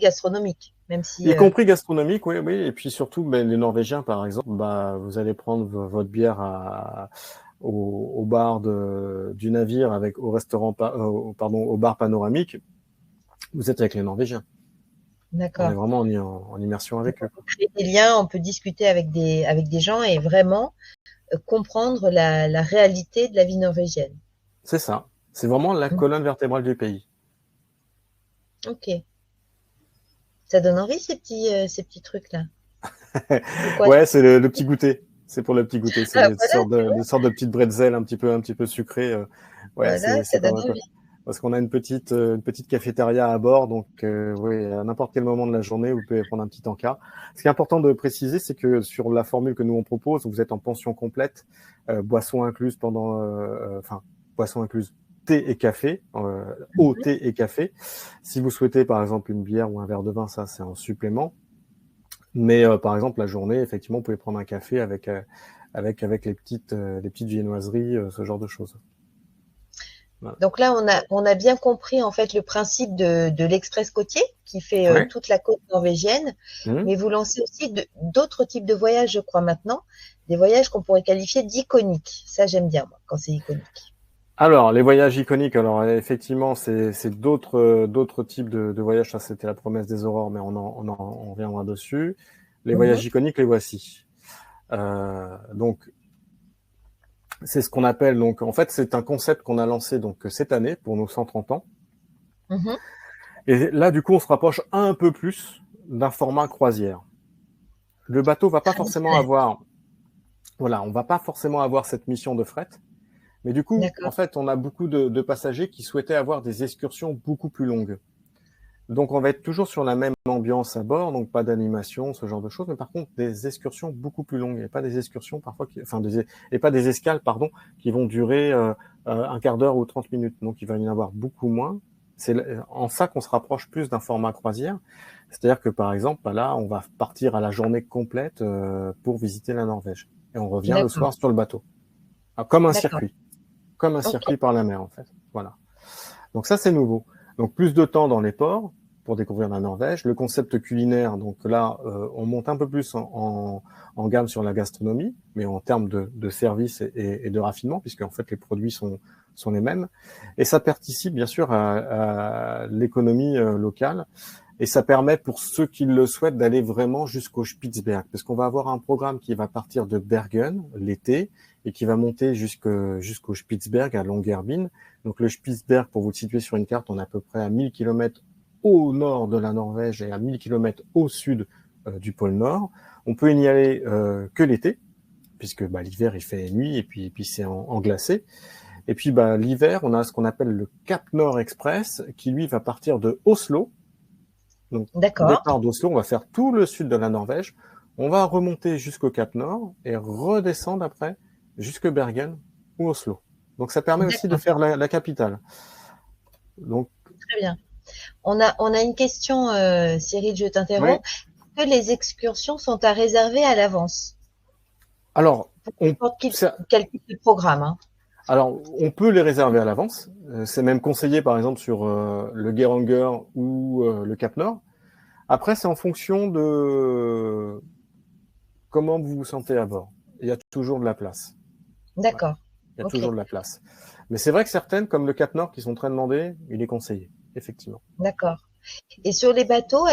gastronomique, même si Y compris gastronomique, oui, oui. Et puis surtout, ben, les Norvégiens, par exemple, vous allez prendre votre bière au bar du navire avec au restaurant, pardon, au bar panoramique. Vous êtes avec les Norvégiens. On est d'accord. vraiment en immersion Donc avec on eux. peut créer des liens, on peut discuter avec des gens et vraiment comprendre la réalité de la vie norvégienne. C'est ça. C'est vraiment la Mm. colonne vertébrale du pays. Ok. Ça donne envie ces petits trucs-là. C'est quoi? Ouais, c'est le petit goûter. C'est pour le petit goûter. C'est Ah, des voilà, tu vois, sortes de petites bretzels un petit peu sucrées. Ouais, voilà, c'est ça pas donne mal, quoi. envie. Parce qu'on a une petite cafétéria à bord, donc oui, à n'importe quel moment de la journée, vous pouvez prendre un petit encas. Ce qui est important de préciser, c'est que sur la formule que nous on propose, vous êtes en pension complète, boisson incluse enfin boisson incluse, thé et café, eau, Mhm. thé et café. Si vous souhaitez par exemple une bière ou un verre de vin, ça c'est en supplément. Mais par exemple, la journée, effectivement, vous pouvez prendre un café avec les petites viennoiseries, ce genre de choses. Voilà. Donc là, on a bien compris en fait le principe de l'express côtier qui fait Ouais. toute la côte norvégienne, Mmh. mais vous lancez aussi d'autres types de voyages, je crois maintenant, des voyages qu'on pourrait qualifier d'iconiques. Ça, j'aime bien moi, quand c'est iconique. Alors, les voyages iconiques, alors effectivement, c'est d'autres types de voyages. Ça, c'était la promesse des aurores, mais on reviendra dessus. Les Mhm, voyages iconiques, les voici. Donc, c'est ce qu'on appelle donc. En fait, c'est un concept qu'on a lancé donc cette année pour nos 130 ans. mhm. Et là, du coup, on se rapproche un peu plus d'un format croisière. Le bateau va pas forcément Traditionnel. avoir, voilà, on va pas forcément avoir cette mission de fret. Mais du coup, en D'accord, fait, on a beaucoup de passagers qui souhaitaient avoir des excursions beaucoup plus longues. Donc, on va être toujours sur la même ambiance à bord, donc pas d'animation, ce genre de choses, mais par contre, des excursions beaucoup plus longues, et pas des excursions parfois, et pas des escales, pardon, qui vont durer un quart d'heure ou 30 minutes. Donc, il va y en avoir beaucoup moins. C'est en ça qu'on se rapproche plus d'un format croisière. C'est-à-dire que, par exemple, là, on va partir à la journée complète pour visiter la Norvège. Et on revient le d'accord, soir sur le bateau. Comme un d'accord. circuit. comme un Ok. circuit par la mer, en fait. Voilà. Donc ça, c'est nouveau. Donc plus de temps dans les ports pour découvrir la Norvège. Le concept culinaire, donc là, on monte un peu plus en gamme sur la gastronomie, mais en termes de service et de raffinement, puisque en fait les produits sont les mêmes. Et ça participe bien sûr à l'économie locale. Et ça permet pour ceux qui le souhaitent d'aller vraiment jusqu'au Spitzberg, parce qu'on va avoir un programme qui va partir de Bergen l'été et qui va monter jusqu'au Spitzberg à Longyearbyen. Donc le Spitzberg, pour vous le situer sur une carte, on est à peu près à 1000 km au nord de la Norvège et à 1000 km au sud du pôle Nord. On peut y aller que l'été, puisque l'hiver il fait nuit et puis c'est en glacé. Et puis l'hiver, on a ce qu'on appelle le Cap Nord Express, qui lui va partir de Oslo. Donc, D'accord. départ d'Oslo, on va faire tout le sud de la Norvège. On va remonter jusqu'au Cap Nord et redescendre après jusque Bergen ou Oslo. Donc, ça permet aussi de D'accord. faire la capitale. Donc, Très bien. On a une question, Cyril, je oui. t'interromps. Que les excursions sont à réserver à l'avance Alors, pour on, n'importe quel type de programme, hein. alors, on peut les réserver à l'avance. C'est même conseillé, par exemple, sur le Geiranger ou le Cap Nord. Après, c'est en fonction de comment vous vous sentez à bord. Il y a toujours de la place. Voilà. D'accord. Il y a Ok. toujours de la place. Mais c'est vrai que certaines, comme le Cap Nord, qui sont très demandées, il est conseillé, effectivement. D'accord. Et sur les bateaux,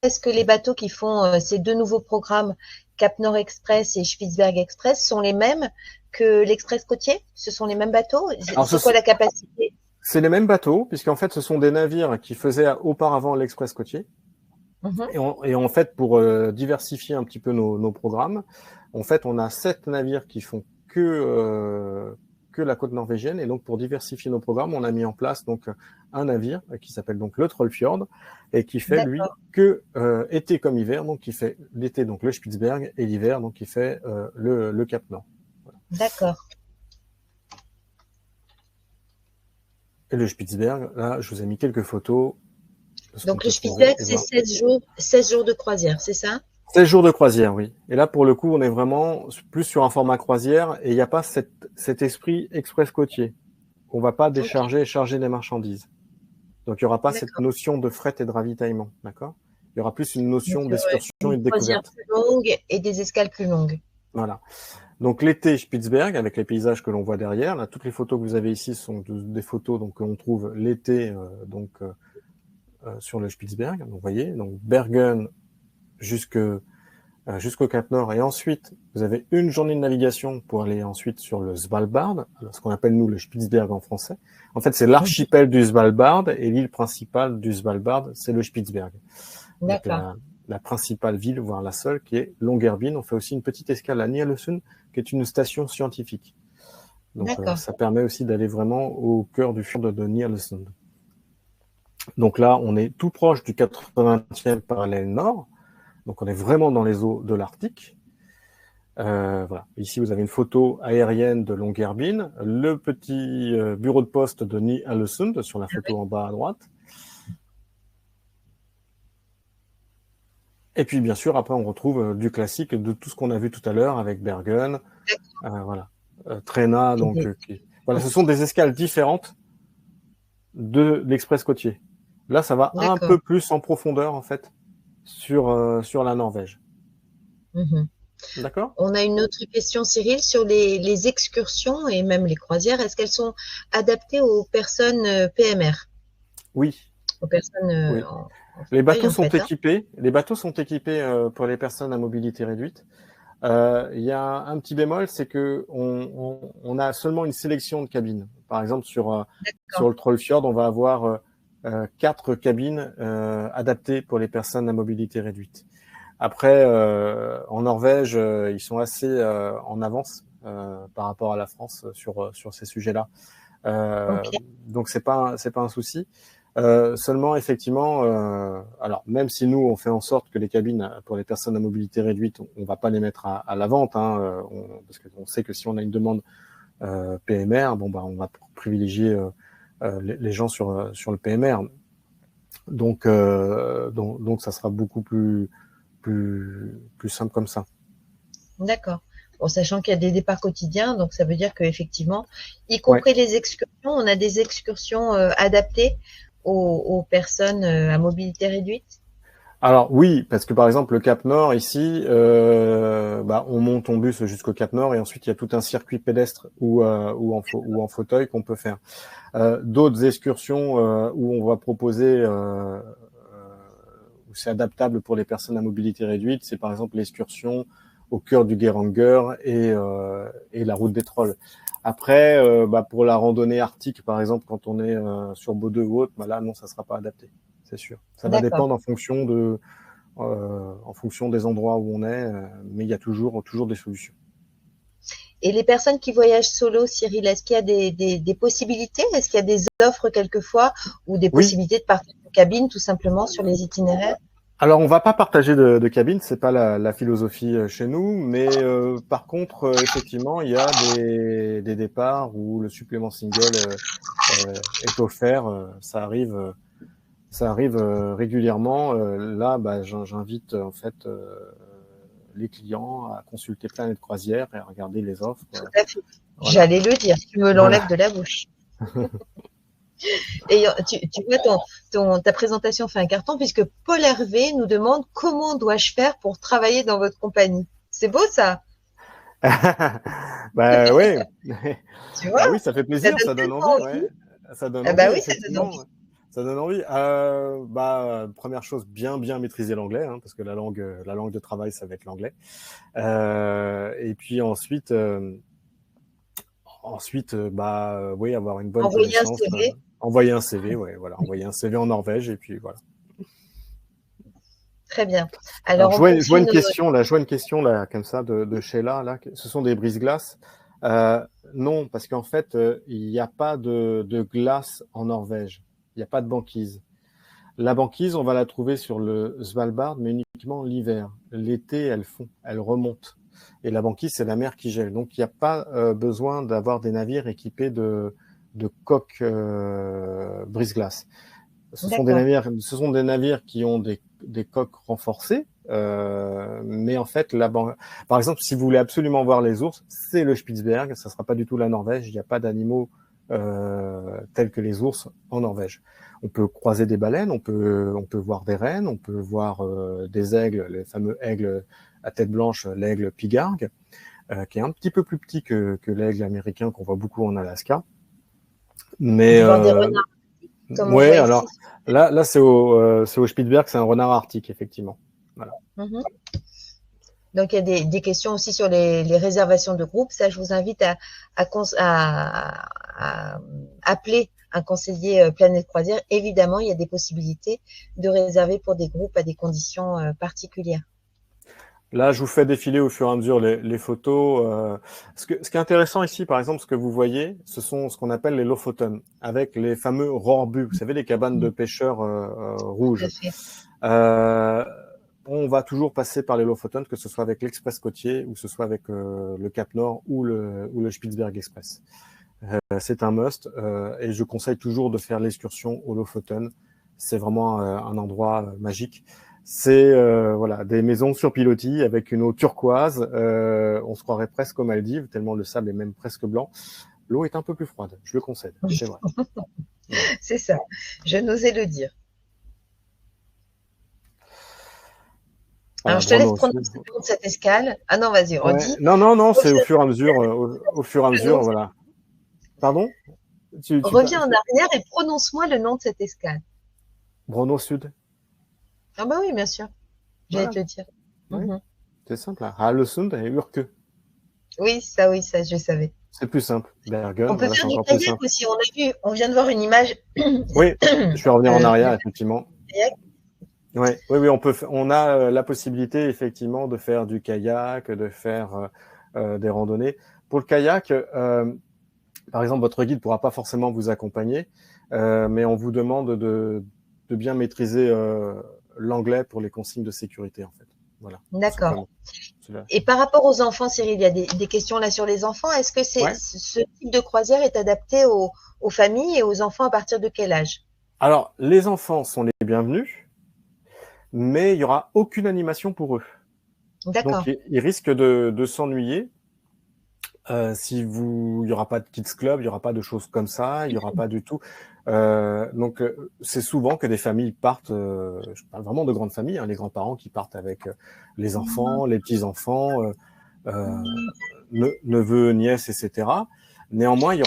est-ce que les bateaux qui font ces deux nouveaux programmes, Cap Nord Express et Spitzberg Express, sont les mêmes que l'Express côtier? Ce sont les mêmes bateaux? Alors, C'est quoi la capacité? c'est les mêmes bateaux, puisqu'en fait, ce sont des navires qui faisaient auparavant l'Express côtier. Mhm. Et en fait, pour diversifier un petit peu nos programmes, en fait, on a 7 navires qui font que la côte norvégienne. Et donc, pour diversifier nos programmes, on a mis en place donc un navire qui s'appelle donc le Trollfjord et qui fait lui D'accord. que été comme hiver. Donc, qui fait l'été donc le Spitzberg et l'hiver donc qui fait le Cap Nord. Voilà. D'accord. Et le Spitzberg, là, je vous ai mis quelques photos de ce qu'on Donc le peut trouver Spitzberg, et c'est voir. 16 jours de croisière, c'est ça? 16 jours de croisière, oui. Et là, pour le coup, on est vraiment plus sur un format croisière et il n'y a pas cet esprit express côtier. On ne va pas Ok. décharger et charger des marchandises. Donc, il n'y aura pas cette D'accord. notion de fret et de ravitaillement, d'accord? Il y aura plus une Donc, notion d'excursion une et de croisière découverte. plus longue et des escales plus longues. Voilà. Donc, l'été, Spitzberg, avec les paysages que l'on voit derrière. Là, toutes les photos que vous avez ici sont des photos donc, qu'on trouve l'été sur le Spitzberg. Donc, vous voyez, donc Bergen jusqu'au Cap Nord. Et ensuite, vous avez une journée de navigation pour aller ensuite sur le Svalbard, ce qu'on appelle nous le Spitzberg en français. En fait, c'est Mhm. l'archipel du Svalbard et l'île principale du Svalbard, c'est le Spitzberg. Donc D'accord. la principale ville, voire la seule, qui est Longyearbyen. On fait aussi une petite escale à Ny-Ålesund, qui est une station scientifique. Donc D'accord. ça permet aussi d'aller vraiment au cœur du fjord de Ny-Ålesund. Donc là, on est tout proche du 80e parallèle nord. Donc on est vraiment dans les eaux de l'Arctique. Voilà. Ici, vous avez une photo aérienne de Longyearbyen, le petit bureau de poste de Ny-Ålesund sur la photo en bas à droite. Et puis, bien sûr, après, on retrouve du classique de tout ce qu'on a vu tout à l'heure avec Bergen, voilà, Træna. Et Donc, des- voilà, ce sont des escales différentes de l'express côtier. Là, ça va un D'accord. peu plus en profondeur, en fait, sur la Norvège. Mhm. D'accord? On a une autre question, Cyril, sur les excursions et même les croisières. Est-ce qu'elles sont adaptées aux personnes PMR, Oui, aux personnes oui. en fauteuil, en fait, hein? Les bateaux sont équipés pour les personnes à mobilité réduite. Il y a un petit bémol, c'est que on a seulement une sélection de cabines. Par exemple, sur D'accord. le Trollfjord, on va avoir 4 cabines adaptées pour les personnes à mobilité réduite. Après, en Norvège, ils sont assez en avance par rapport à la France sur ces sujets-là. Euh, Ok. donc c'est pas un souci. Seulement effectivement, alors même si nous on fait en sorte que les cabines pour les personnes à mobilité réduite, on va pas les mettre à la vente, hein, parce qu'on sait que si on a une demande PMR, bon bah on va privilégier les gens sur le PMR. Donc ça sera beaucoup plus simple comme ça. D'accord. Bon, sachant qu'il y a des départs quotidiens, donc ça veut dire qu'effectivement, y Ouais. compris les excursions, on a des excursions adaptées aux personnes à mobilité réduite. Alors oui, parce que par exemple le Cap Nord ici, on monte en bus jusqu'au Cap Nord et ensuite il y a tout un circuit pédestre ou en fauteuil qu'on peut faire. D'autres excursions où on va proposer où c'est adaptable pour les personnes à mobilité réduite, c'est par exemple l'excursion au cœur du Geiranger et la route des Trolls. Après, pour la randonnée arctique, par exemple, quand on est sur Bodø ou autre, là, non, ça sera pas adapté, c'est sûr. Ça va D'accord. dépendre en fonction des endroits où on est, mais il y a toujours des solutions. Et les personnes qui voyagent solo, Cyril, est-ce qu'il y a des possibilités? Est-ce qu'il y a des offres quelquefois ou des Oui. possibilités de partage de cabine tout simplement sur les itinéraires? Alors, on va pas partager de cabine, c'est pas la philosophie chez nous, mais par contre, effectivement, il y a des départs où le supplément single est offert. Ça arrive régulièrement. Là, j'invite en fait les clients à consulter Planète Croisière et à regarder les offres. Tout à fait. Voilà. J'allais le dire, tu me l'enlèves Voilà. de la bouche. Et tu vois, ta présentation fait un carton puisque Paul Hervé nous demande comment dois-je faire pour travailler dans votre compagnie. C'est beau ça, Bah oui, tu bah vois? oui, ça fait Ça plaisir, donne ça donne tellement envie, envie. ouais. Ça donne Ah envie, bah oui, ça donne effectivement. envie. Ça donne envie. Première chose, bien maîtriser l'anglais, hein, parce que la langue de travail, ça va être l'anglais. Et puis ensuite, oui, avoir une bonne Envoyer un connaissance. CV. Envoyer un CV, ouais, voilà, envoyer un CV en Norvège, et puis voilà. Très bien. Alors, Alors je on vois poursuit une nos. question là, comme ça de Sheila là. Ce sont des brise-glaces. Non, parce qu'en fait, il n'y a pas de glace en Norvège. Il n'y a pas de banquise. La banquise, on va la trouver sur le Svalbard, mais uniquement l'hiver. L'été, elle remonte. Et la banquise, c'est la mer qui gèle. Donc, il n'y a pas besoin d'avoir des navires équipés de coques brise-glace. D'accord. Ce sont des navires qui ont des coques renforcées, mais en fait, par exemple, si vous voulez absolument voir les ours, c'est le Spitzberg, ça sera pas du tout la Norvège. Il n'y a pas d'animaux tels que les ours en Norvège. On peut croiser des baleines, on peut voir des rennes, on peut voir des aigles, les fameux aigles à tête blanche, l'aigle pigargue, qui est un petit peu plus petit que l'aigle américain qu'on voit beaucoup en Alaska. On Mais peut voir des renards comme on ouais, voit ici. alors là c'est au Spitzberg, c'est un renard arctique, effectivement. Voilà. Mhm. Donc il y a des questions aussi sur les réservations de groupe. Ça, je vous invite à appeler un conseiller Planète Croisière. Évidemment, il y a des possibilités de réserver pour des groupes à des conditions particulières. Là, je vous fais défiler au fur et à mesure les photos. Ce qui est intéressant ici, par exemple, ce que vous voyez, ce sont ce qu'on appelle les Lofoten, avec les fameux rorbus, vous savez, les cabanes de pêcheurs Tout rouges. à fait. Euh, on va toujours passer par les Lofoten, que ce soit avec l'Express côtier, ou que ce soit avec le Cap Nord ou le Spitzberg Express. C'est un must, et je conseille toujours de faire l'excursion aux Lofoten. C'est vraiment un endroit magique. C'est voilà, des maisons sur pilotis avec une eau turquoise. On se croirait presque aux Maldives, tellement le sable est même presque blanc. L'eau est un peu plus froide, je le concède, c'est vrai. Voilà. C'est ça. Je n'osais le dire. Alors, Voilà, je te laisse Bruno. prononcer le nom de cette escale. Ah non, vas-y, on Ouais. dit Non, c'est au reviens fur et à mesure, au fur et à le nom mesure, voilà. Pardon? reviens en arrière et prononce-moi le nom de cette escale. Bruno Sud. Ah bah oui, bien sûr. J'allais Voilà. te le dire. Oui. Mhm. C'est simple. Halesund et Urke. Oui, ça, je savais. C'est plus simple. On Bergen, peut voilà, c'est faire du encore plus kayak simple. aussi. On a vu, on vient de voir une image. Oui, je vais revenir en Du arrière, effectivement. kayak. Ouais, oui, on a la possibilité effectivement de faire du kayak, de faire des randonnées. Pour le kayak, par exemple, votre guide pourra pas forcément vous accompagner, mais on vous demande de bien maîtriser l'anglais pour les consignes de sécurité, en fait. Voilà, tout D'accord. simplement. Et par rapport aux enfants, Cyril, il y a des questions là sur les enfants. Est-ce que Ouais. ce type de croisière est adapté aux familles et aux enfants à partir de quel âge? Alors, les enfants sont les bienvenus, mais il y aura aucune animation pour eux. Donc, D'accord. ils risquent de s'ennuyer. Il y aura pas de kids club, il y aura pas de choses comme ça, il y aura pas du tout. Donc c'est souvent que des familles partent, je parle vraiment de grandes familles, hein, les grands-parents qui partent avec les enfants, les petits-enfants, neveux, nièces, etc. Néanmoins, il y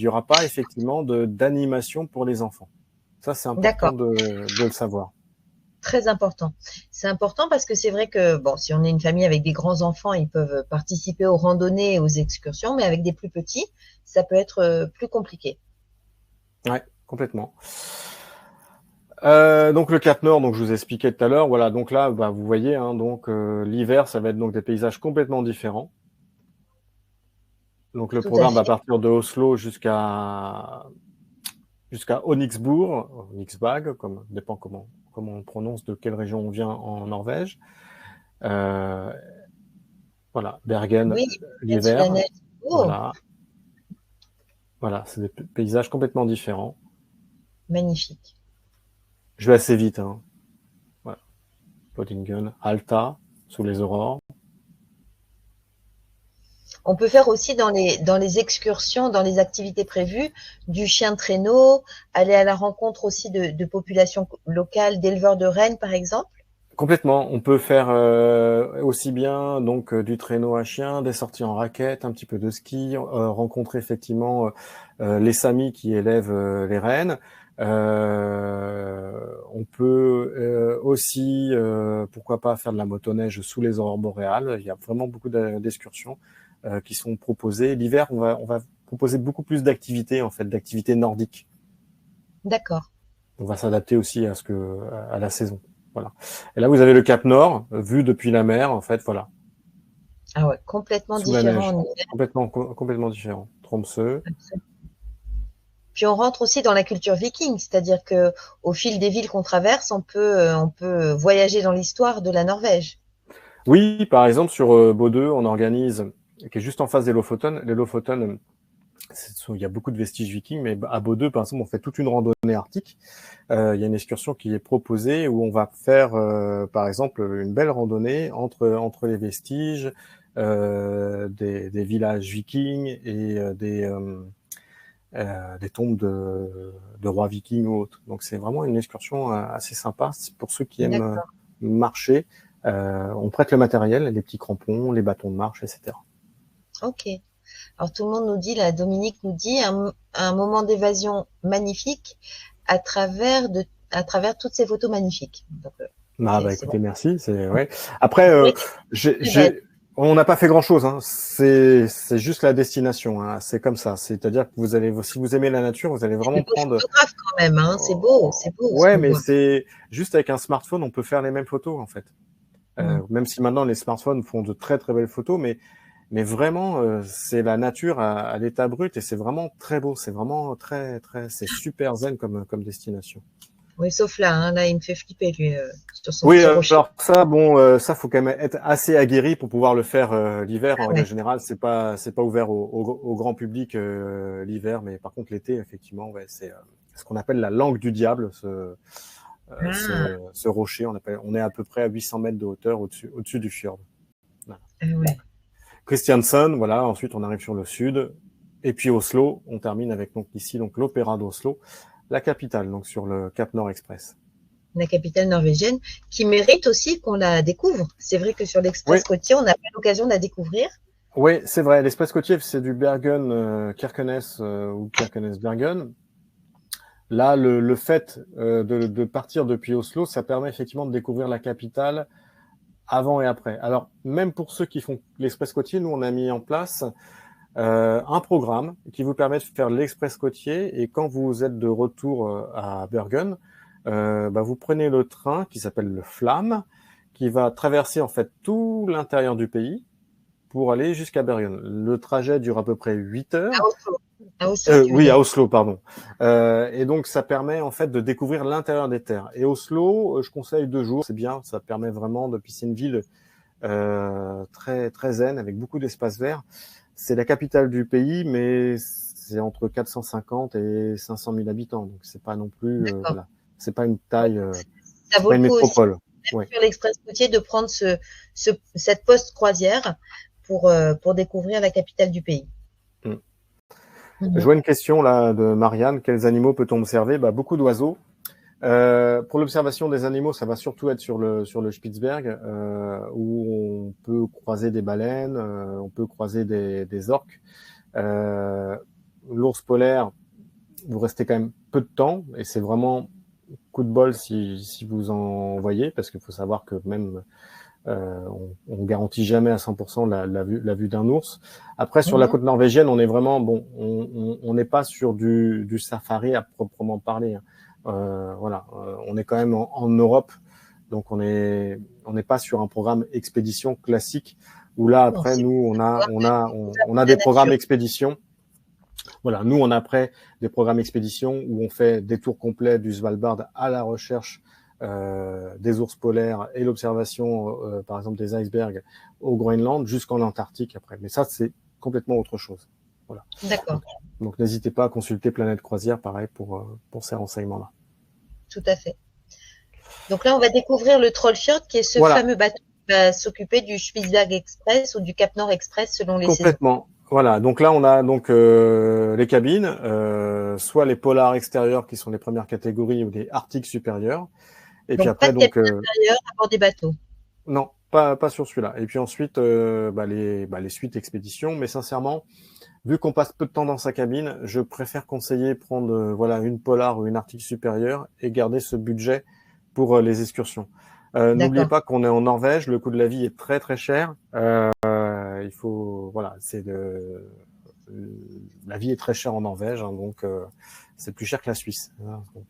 aura pas effectivement d'animation pour les enfants. Ça, c'est important D'accord. de le savoir. Très important. C'est important parce que c'est vrai que, bon, si on est une famille avec des grands enfants, ils peuvent participer aux randonnées et aux excursions, mais avec des plus petits, ça peut être plus compliqué. Ouais, complètement. Donc le Cap Nord, donc je vous expliquais tout à l'heure, voilà. Donc là, bah, vous voyez, hein, donc l'hiver, ça va être donc des paysages complètement différents. Donc le Tout à programme va fait. partir de Oslo jusqu'à Onyxburg, Onyxbag, comme dépend comment on prononce, de quelle région on vient en Norvège. Euh, voilà, Bergen Oui, il y a sous la l'hiver. neige. Oh, Voilà, voilà, c'est des paysages complètement différents. magnifique. Je vais assez vite, hein. Voilà, Pottingen, Alta, sous les aurores. On peut faire aussi dans les excursions, dans les activités prévues, du chien de traîneau, aller à la rencontre aussi de populations locales, d'éleveurs de rennes, par exemple. Complètement. On peut faire aussi bien donc du traîneau à chien, des sorties en raquette, un petit peu de ski, rencontrer effectivement les samis qui élèvent les rennes. On peut aussi, pourquoi pas, faire de la motoneige sous les aurores boréales. Il y a vraiment beaucoup d'excursions qui sont proposées. L'hiver, on va proposer beaucoup plus d'activités en fait, d'activités nordiques. D'accord. On va s'adapter aussi à la saison. Voilà. Et là, vous avez le Cap Nord, vu depuis la mer, en fait, voilà, Ah ouais, complètement sous la différent neige, en hiver. complètement différent. Tromsø. Puis on rentre aussi dans la culture viking, c'est-à-dire que au fil des villes qu'on traverse, on peut voyager dans l'histoire de la Norvège. Oui, par exemple, sur Bodø, on organise, qui est juste en face des Lofoten. Les Lofoten, il y a beaucoup de vestiges vikings, mais à Bodø, par exemple, on fait toute une randonnée arctique. Il y a une excursion qui est proposée où on va faire, par exemple, une belle randonnée entre les vestiges, des villages vikings et des tombes de rois vikings ou autres. Donc c'est vraiment une excursion assez sympa pour ceux qui aiment D'accord. marcher. On prête le matériel, les petits crampons, les bâtons de marche, etc. Ok. Alors tout le monde nous dit, là, Dominique nous dit, un moment d'évasion magnifique à travers toutes ces photos magnifiques. Donc, Ah bah c'est bon. écoutez, merci. C'est ouais. Après, C'est vrai que c'est très belle. on n'a pas fait grand-chose. Hein. C'est juste la destination. Hein. C'est comme ça. C'est-à-dire que vous allez, si vous aimez la nature, vous allez Il y a vraiment des beaux prendre. photographes quand même, hein. C'est beau ce Ouais, qu'on mais voit. c'est juste avec un smartphone, on peut faire les mêmes photos en fait. Mm. Même si maintenant les smartphones font de très très belles photos, mais vraiment c'est la nature à l'état brut et c'est vraiment très beau. C'est vraiment c'est super zen comme destination. Oui, sauf là, hein. Là, il me fait flipper, lui, sur son Oui, petit rocher. alors ça, bon, ça faut quand même être assez aguerri pour pouvoir le faire l'hiver. En Ah règle ouais. générale, c'est pas ouvert au grand public l'hiver, mais par contre l'été, effectivement, ouais, c'est ce qu'on appelle la langue du diable, Ah, ce rocher. On est à peu près à 800 mètres de hauteur au-dessus du fjord. Voilà. ah ouais. Christiansand, voilà. Ensuite, on arrive sur le sud, et puis Oslo. On termine avec donc ici donc l'Opéra d'Oslo, la capitale, donc sur le Cap Nord Express. La capitale norvégienne, qui mérite aussi qu'on la découvre. C'est vrai que sur Oui, l'Express côtier, on n'a pas l'occasion de la découvrir. oui, c'est vrai. L'Express côtier, c'est du Bergen, Kirkenes ou Kirkenes-Bergen. Là, le fait de partir depuis Oslo, ça permet effectivement de découvrir la capitale avant et après. Alors, même pour ceux qui font l'Express côtier, nous, on a mis en place un programme qui vous permet de faire l'Express côtier. Et quand vous êtes de retour à Bergen, bah, vous prenez le train qui s'appelle le Flam, qui va traverser en fait tout l'intérieur du pays pour aller jusqu'à Bergen. Le trajet dure à peu près 8 À heures. Oslo. À Oslo, tu veux Oui, dire. à Oslo, pardon. Et donc, ça permet en fait de découvrir l'intérieur des terres. Et Oslo, je conseille 2 jours, c'est bien. Ça permet vraiment de. Puis c'est une ville très très zen avec beaucoup d'espaces verts. C'est la capitale du pays, mais c'est entre 450 et 500 000 habitants. Donc, c'est pas non plus D'accord. voilà. C'est pas une taille. Ça C'est vaut pas le une coup aussi, métropole. même Ouais. sur l'Express côtier, de prendre cette poste croisière pour découvrir la capitale du pays. Mm. Je vois une question là de Marianne. Quels animaux peut-on observer? Beaucoup d'oiseaux. Pour l'observation des animaux, ça va surtout être sur le Spitzberg, où on peut croiser des baleines, on peut croiser des orques. L'ours polaire, vous restez quand même peu de temps, et c'est vraiment coup de bol si vous en voyez, parce qu'il faut savoir que même on garantit jamais à 100% la vue d'un ours. Après, sur la côte norvégienne, on est vraiment on n'est pas sur du safari à proprement parler. Voilà, on est quand même en Europe, donc on n'est pas sur un programme expédition classique où là après nous on a des programmes expédition. Voilà, nous on a après des programmes expédition où on fait des tours complets du Svalbard à la recherche des ours polaires et l'observation, par exemple, des icebergs au Groenland jusqu'en Antarctique après. Mais ça, c'est complètement autre chose. Voilà. D'accord. Donc, n'hésitez pas à consulter Planète Croisière, pareil, pour ces renseignements-là. Tout à fait. Donc là, on va découvrir le Trollfjord, qui est ce fameux bateau qui va s'occuper du Spitsberg Express ou du Cap Nord Express selon les saisons. Complètement. Voilà, donc là on a donc les cabines, soit les polars extérieurs qui sont les premières catégories ou les arctiques supérieurs. Et donc, puis après, pas de cabine intérieure à bord des bateaux. Non, pas sur celui-là. Et puis ensuite, les suites expéditions. Mais sincèrement, vu qu'on passe peu de temps dans sa cabine, je préfère conseiller prendre une polar ou une arctique supérieure et garder ce budget pour les excursions. N'oubliez pas qu'on est en Norvège, le coût de la vie est très très cher. Il faut la vie est très chère en Norvège, hein, donc c'est plus cher que la Suisse. Hein, donc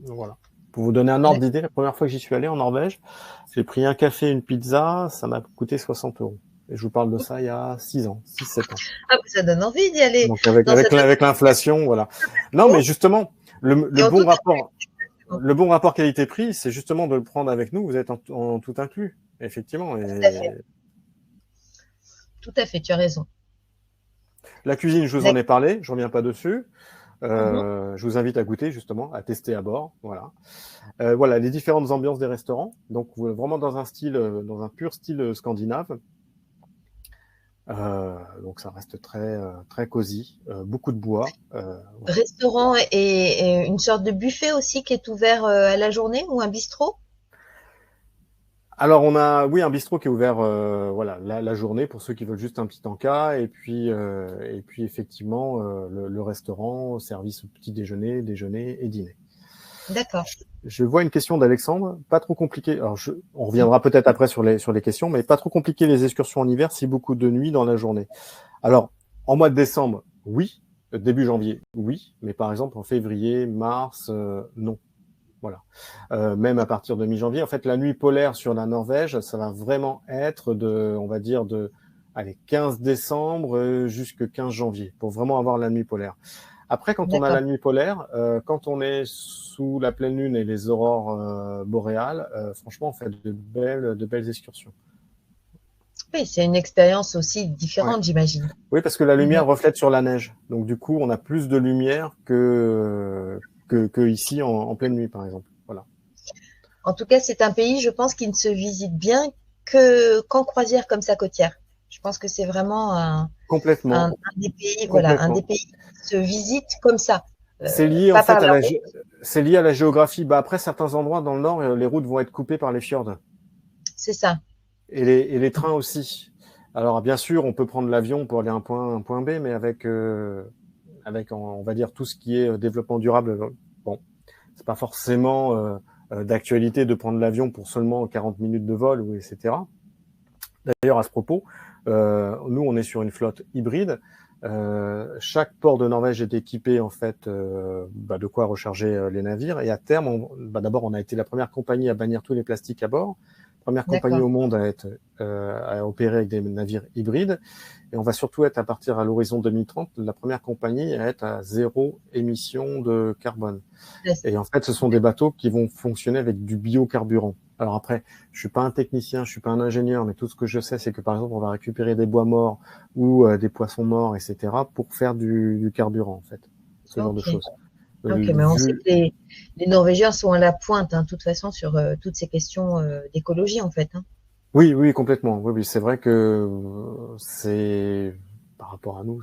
voilà. Pour vous donner un ordre d'idée, la première fois que j'y suis allé en Norvège, j'ai pris un café, une pizza, ça m'a coûté 60 €. Et je vous parle de ça il y a 6 ans, 6-7 ans. Ah, ça donne envie d'y aller. Donc avec l'inflation, voilà. Non, mais justement, le bon rapport qualité-prix, c'est justement de le prendre avec nous. Vous êtes en tout inclus, effectivement. Tout à fait, tu as raison. La cuisine, je vous en ai parlé, je reviens pas dessus. Je vous invite à goûter justement, à tester à bord. Voilà, les différentes ambiances des restaurants. Donc vraiment dans un pur style scandinave. Donc ça reste très très cosy, beaucoup de bois. Restaurant et une sorte de buffet aussi qui est ouvert à la journée ou un bistrot? Alors on a un bistrot qui est ouvert la journée pour ceux qui veulent juste un petit encas et puis effectivement le restaurant, service au petit déjeuner, déjeuner et dîner. D'accord. Je vois une question d'Alexandre, pas trop compliqué. Alors on reviendra peut-être après sur les questions, mais pas trop compliqué les excursions en hiver si beaucoup de nuits dans la journée. Alors en mois de décembre, oui, début janvier, oui, mais par exemple en février, mars, non. Voilà. Même à partir de mi-janvier, en fait, la nuit polaire sur la Norvège, ça va vraiment être de 15 décembre jusqu'à 15 janvier pour vraiment avoir la nuit polaire. Après, quand on a la nuit polaire, quand on est sous la pleine lune et les aurores boréales, franchement, on fait de belles excursions. Oui, c'est une expérience aussi différente, j'imagine. Oui, parce que la lumière reflète sur la neige. Donc, du coup, on a plus de lumière que ici en pleine nuit, par exemple. Voilà. En tout cas, c'est un pays, je pense, qui ne se visite bien qu'en croisière comme ça côtière. Je pense que c'est vraiment un des pays, un des pays qui se visite comme ça. C'est lié en fait c'est lié à la géographie. Après, certains endroits dans le nord, les routes vont être coupées par les fjords. C'est ça. Et les trains aussi. Alors, bien sûr, on peut prendre l'avion pour aller à un point B, mais avec on va dire tout ce qui est développement durable, bon, c'est pas forcément d'actualité de prendre l'avion pour seulement 40 minutes de vol ou etc. D'ailleurs, à ce propos, nous on est sur une flotte hybride. Chaque port de Norvège est équipé en fait de quoi recharger les navires et à terme, d'abord on a été la première compagnie à bannir tous les plastiques à bord. Première compagnie au monde à opérer avec des navires hybrides. Et on va surtout être, à partir à l'horizon 2030, la première compagnie à être à 0 émission de carbone. Et en fait, ce sont des bateaux qui vont fonctionner avec du biocarburant. Alors après, je suis pas un technicien, je suis pas un ingénieur, mais tout ce que je sais, c'est que par exemple, on va récupérer des bois morts ou des poissons morts, etc., pour faire du carburant, en fait. Ce genre de choses. Ok, mais on sait que les Norvégiens sont à la pointe, hein, de toute façon, sur toutes ces questions d'écologie, en fait. Hein. Oui, oui, complètement. Oui, oui, c'est vrai que c'est par rapport à nous,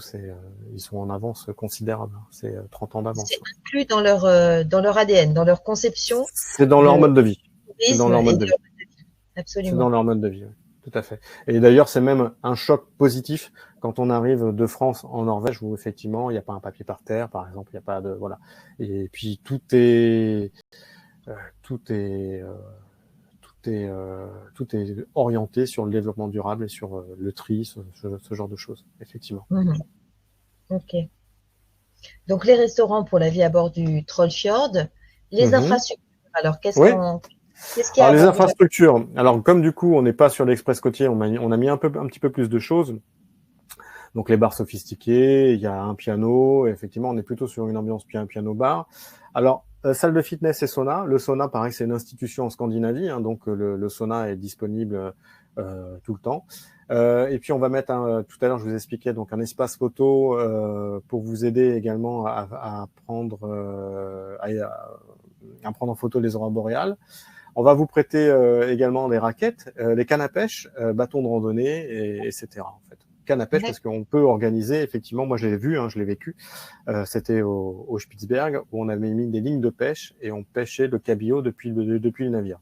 ils sont en avance considérable. C'est 30 ans C'est d'avance. inclus dans leur ADN, dans leur conception C'est dans leur de mode de vie. C'est dans tourisme leur et mode de de leur vie. C'est dans absolument. leur mode de vie, oui. Tout à fait. Et d'ailleurs, c'est même un choc positif quand on arrive de France en Norvège où effectivement, il n'y a pas un papier par terre, par exemple, il n'y a pas de voilà. Et puis euh, tout est euh, tout est orienté sur le développement durable et sur le tri, ce genre de choses, effectivement. Mhm. Ok. Donc les restaurants pour la vie à bord du Trollfjord, les Mhm. infrastructures. Alors Oui. qu'est-ce qu'il y a Alors à les bord du bateau? infrastructures. Alors comme du coup on n'est pas sur l'express côtier, on a mis un petit peu plus de choses. Donc les bars sophistiqués, il y a un piano. Et effectivement, on est plutôt sur une ambiance piano bar. Alors salle de fitness et sauna. Le sauna, pareil, c'est une institution en Scandinavie, hein, donc le sauna est disponible tout le temps. Et puis on va mettre tout à l'heure, je vous expliquais donc un espace photo pour vous aider également à prendre à prendre en photo les aurores boréales. On va vous prêter également des raquettes, des cannes à pêche, bâtons de randonnée, etc. En fait. Canne à pêche parce qu'on peut organiser, effectivement, moi je l'ai vu, hein, je l'ai vécu, c'était au Spitzberg où on avait mis des lignes de pêche et on pêchait le cabillaud depuis le navire.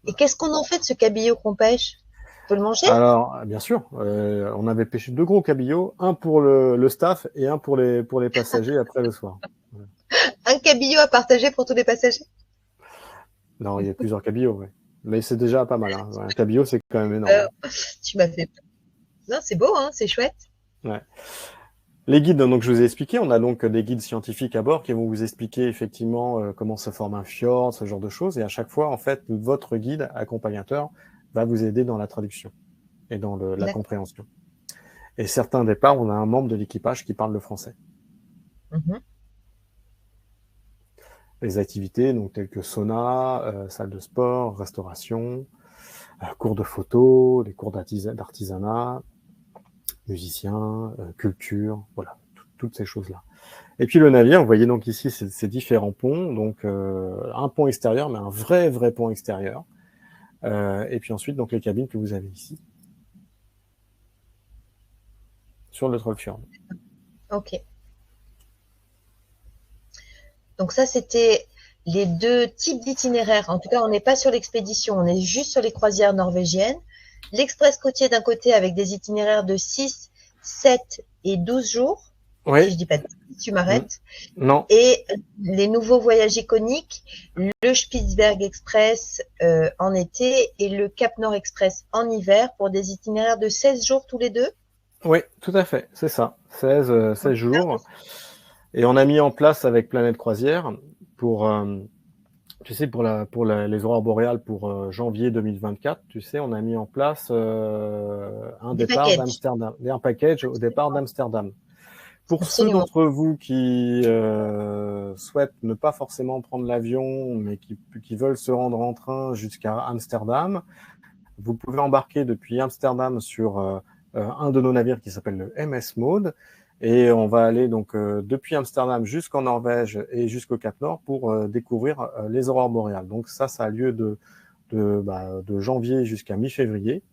Et qu'est-ce qu'on en fait de ce cabillaud qu'on pêche? On peut le manger? Alors, bien sûr, on avait pêché 2 gros cabillauds, un pour le staff et un pour les passagers après le soir. Un cabillaud à partager pour tous les passagers? Non, il y a plusieurs cabillauds, ouais. Mais c'est déjà pas mal. Hein. Un cabillaud, c'est quand même énorme. Euh, tu m'as fait peur. Non, c'est beau, hein, c'est chouette. Ouais. Les guides, donc je vous ai expliqué, on a donc des guides scientifiques à bord qui vont vous expliquer effectivement comment se forme un fjord, ce genre de choses. Et à chaque fois, en fait, votre guide accompagnateur va vous aider dans la traduction et dans la compréhension. Et certains départs, on a un membre de l'équipage qui parle le français. Mhm. Les activités, donc telles que sauna, salle de sport, restauration, cours de photo, les cours d'artisanat, musiciens, culture, voilà, toutes ces choses-là. Et puis le navire, vous voyez donc ici ces différents ponts, donc un pont extérieur, mais un vrai pont extérieur. Et puis ensuite donc les cabines que vous avez ici sur le Trollfjord. Ok. Donc ça, c'était les deux types d'itinéraires. En tout cas, on n'est pas sur l'expédition, on est juste sur les croisières norvégiennes. L'express côtier d'un côté avec des itinéraires de 6, 7 et 12 jours. Si Oui. je dis pas de bêtises, tu m'arrêtes. Non. Et les nouveaux voyages iconiques, le Spitzberg Express en été et le Cap Nord Express en hiver pour des itinéraires de 16 jours tous les deux. Oui, tout à fait, c'est ça. 16 jours. Et on a mis en place avec Planète Croisière pour, tu sais, les aurores boréales pour janvier 2024, tu sais, on a mis en place un Des départ packages. d'Amsterdam, un package au départ d'Amsterdam. Pour ceux Absolument. d'entre vous qui souhaitent ne pas forcément prendre l'avion, mais qui veulent se rendre en train jusqu'à Amsterdam, vous pouvez embarquer depuis Amsterdam sur un de nos navires qui s'appelle le MS Maud. Et on va aller donc depuis Amsterdam jusqu'en Norvège et jusqu'au Cap Nord pour découvrir les aurores boréales. Donc ça a lieu de janvier jusqu'à mi-février.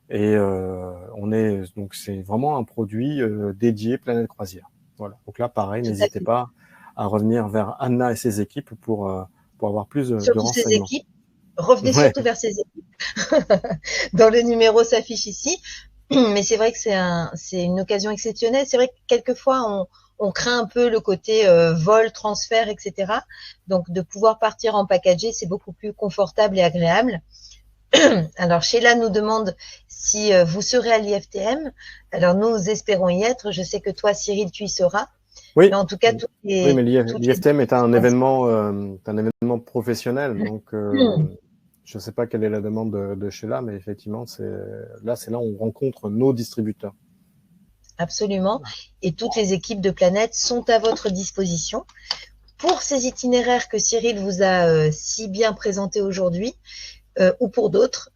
Et donc c'est vraiment un produit dédié Planète Croisière. Voilà. Donc là, pareil, Tout à n'hésitez fait. pas à revenir vers Anna et ses équipes pour avoir plus de Surtout ces renseignements. équipes. Revenez Ouais. surtout vers ces équipes. Dans le numéro s'affiche ici. Mais c'est vrai que c'est une occasion exceptionnelle. C'est vrai que quelquefois, on craint un peu le côté vol, transfert, etc. Donc, de pouvoir partir en packagé, c'est beaucoup plus confortable et agréable. Alors, Sheila nous demande si vous serez à l'IFTM. Alors, nous espérons y être. Je sais que toi, Cyril, tu y seras. Oui. Mais en tout cas, Oui, mais l'IFTM est un événement professionnel, donc je ne sais pas quelle est la demande de Sheila, mais effectivement, c'est là où on rencontre nos distributeurs. Absolument. Et toutes les équipes de Planète sont à votre disposition. Pour ces itinéraires que Cyril vous a si bien présentés aujourd'hui, ou pour d'autres,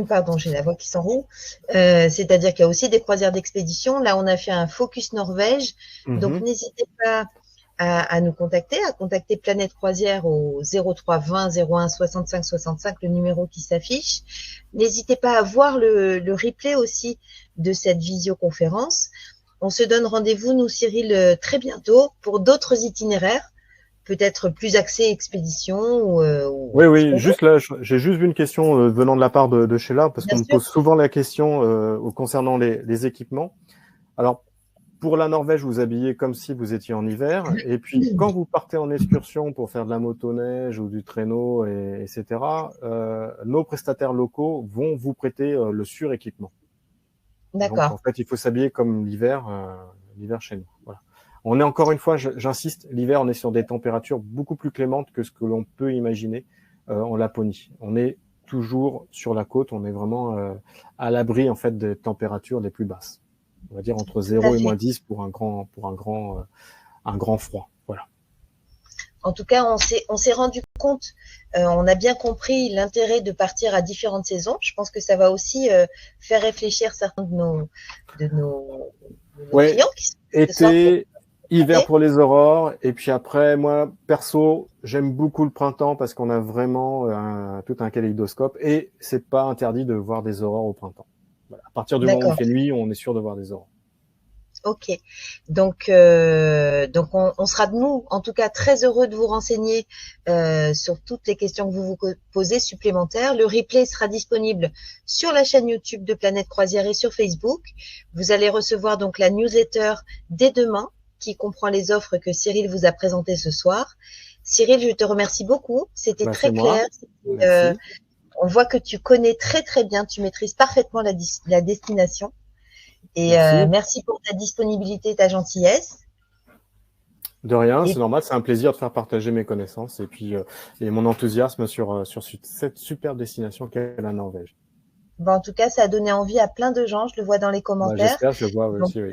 pardon, j'ai la voix qui s'enroule, c'est-à-dire qu'il y a aussi des croisières d'expédition. Là, on a fait un focus Norvège, donc n'hésitez pas à nous contacter, à contacter Planète Croisière au 03 20 01 65 65, le numéro qui s'affiche. N'hésitez pas à voir le replay aussi de cette visioconférence. On se donne rendez-vous, nous, Cyril, très bientôt pour d'autres itinéraires, peut-être plus axés expédition ou Oui, juste là, j'ai juste vu une question venant de la part de Sheila, parce qu'on me pose souvent la question concernant les équipements. Alors, pour la Norvège, vous habillez comme si vous étiez en hiver. Et puis, quand vous partez en excursion pour faire de la motoneige ou du traîneau, etc., nos prestataires locaux vont vous prêter le suréquipement. D'accord. Donc, en fait, il faut s'habiller comme l'hiver chez nous. Voilà. On est encore une fois, j'insiste, l'hiver, on est sur des températures beaucoup plus clémentes que ce que l'on peut imaginer en Laponie. On est toujours sur la côte, on est vraiment à l'abri en fait des températures les plus basses. On va dire entre 0 et moins 10 pour un grand froid. Voilà. En tout cas, on s'est rendu compte, on a bien compris l'intérêt de partir à différentes saisons. Je pense que ça va aussi faire réfléchir certains de nos clients. Été, hiver pour les aurores. Et puis après, moi, perso, j'aime beaucoup le printemps parce qu'on a vraiment tout un kaléidoscope. Et c'est pas interdit de voir des aurores au printemps. Voilà. À partir du moment où il fait nuit, on est sûr de voir des aurores. Ok, donc on sera nous en tout cas très heureux de vous renseigner sur toutes les questions que vous vous posez supplémentaires. Le replay sera disponible sur la chaîne YouTube de Planète Croisière et sur Facebook. Vous allez recevoir donc la newsletter dès demain qui comprend les offres que Cyril vous a présentées ce soir. Cyril, je te remercie beaucoup. C'était très clair. On voit que tu connais très très bien, tu maîtrises parfaitement la destination. Et merci pour ta disponibilité et ta gentillesse. De rien, c'est normal, c'est un plaisir de faire partager mes connaissances et puis et mon enthousiasme sur cette superbe destination qu'est la Norvège. Bon, en tout cas, ça a donné envie à plein de gens, je le vois dans les commentaires. J'espère, je le vois aussi, oui.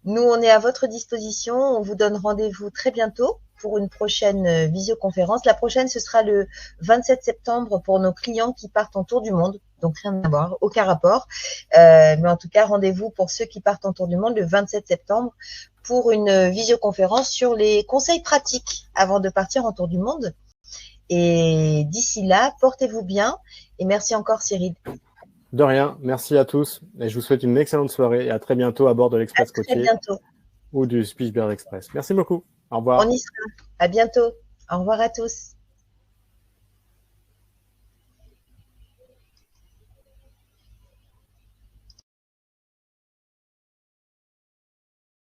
Nous, on est à votre disposition, on vous donne rendez-vous très bientôt pour une prochaine visioconférence. La prochaine, ce sera le 27 septembre pour nos clients qui partent en tour du monde. Donc, rien à voir, aucun rapport. Mais en tout cas, rendez-vous pour ceux qui partent en tour du monde le 27 septembre pour une visioconférence sur les conseils pratiques avant de partir en tour du monde. Et d'ici là, portez-vous bien. Et merci encore, Cyril. De rien, merci à tous. Et je vous souhaite une excellente soirée et à très bientôt à bord de l'Express côtier ou du Spitsbergen Express. Merci beaucoup. Au revoir. On y sera. À bientôt. Au revoir à tous.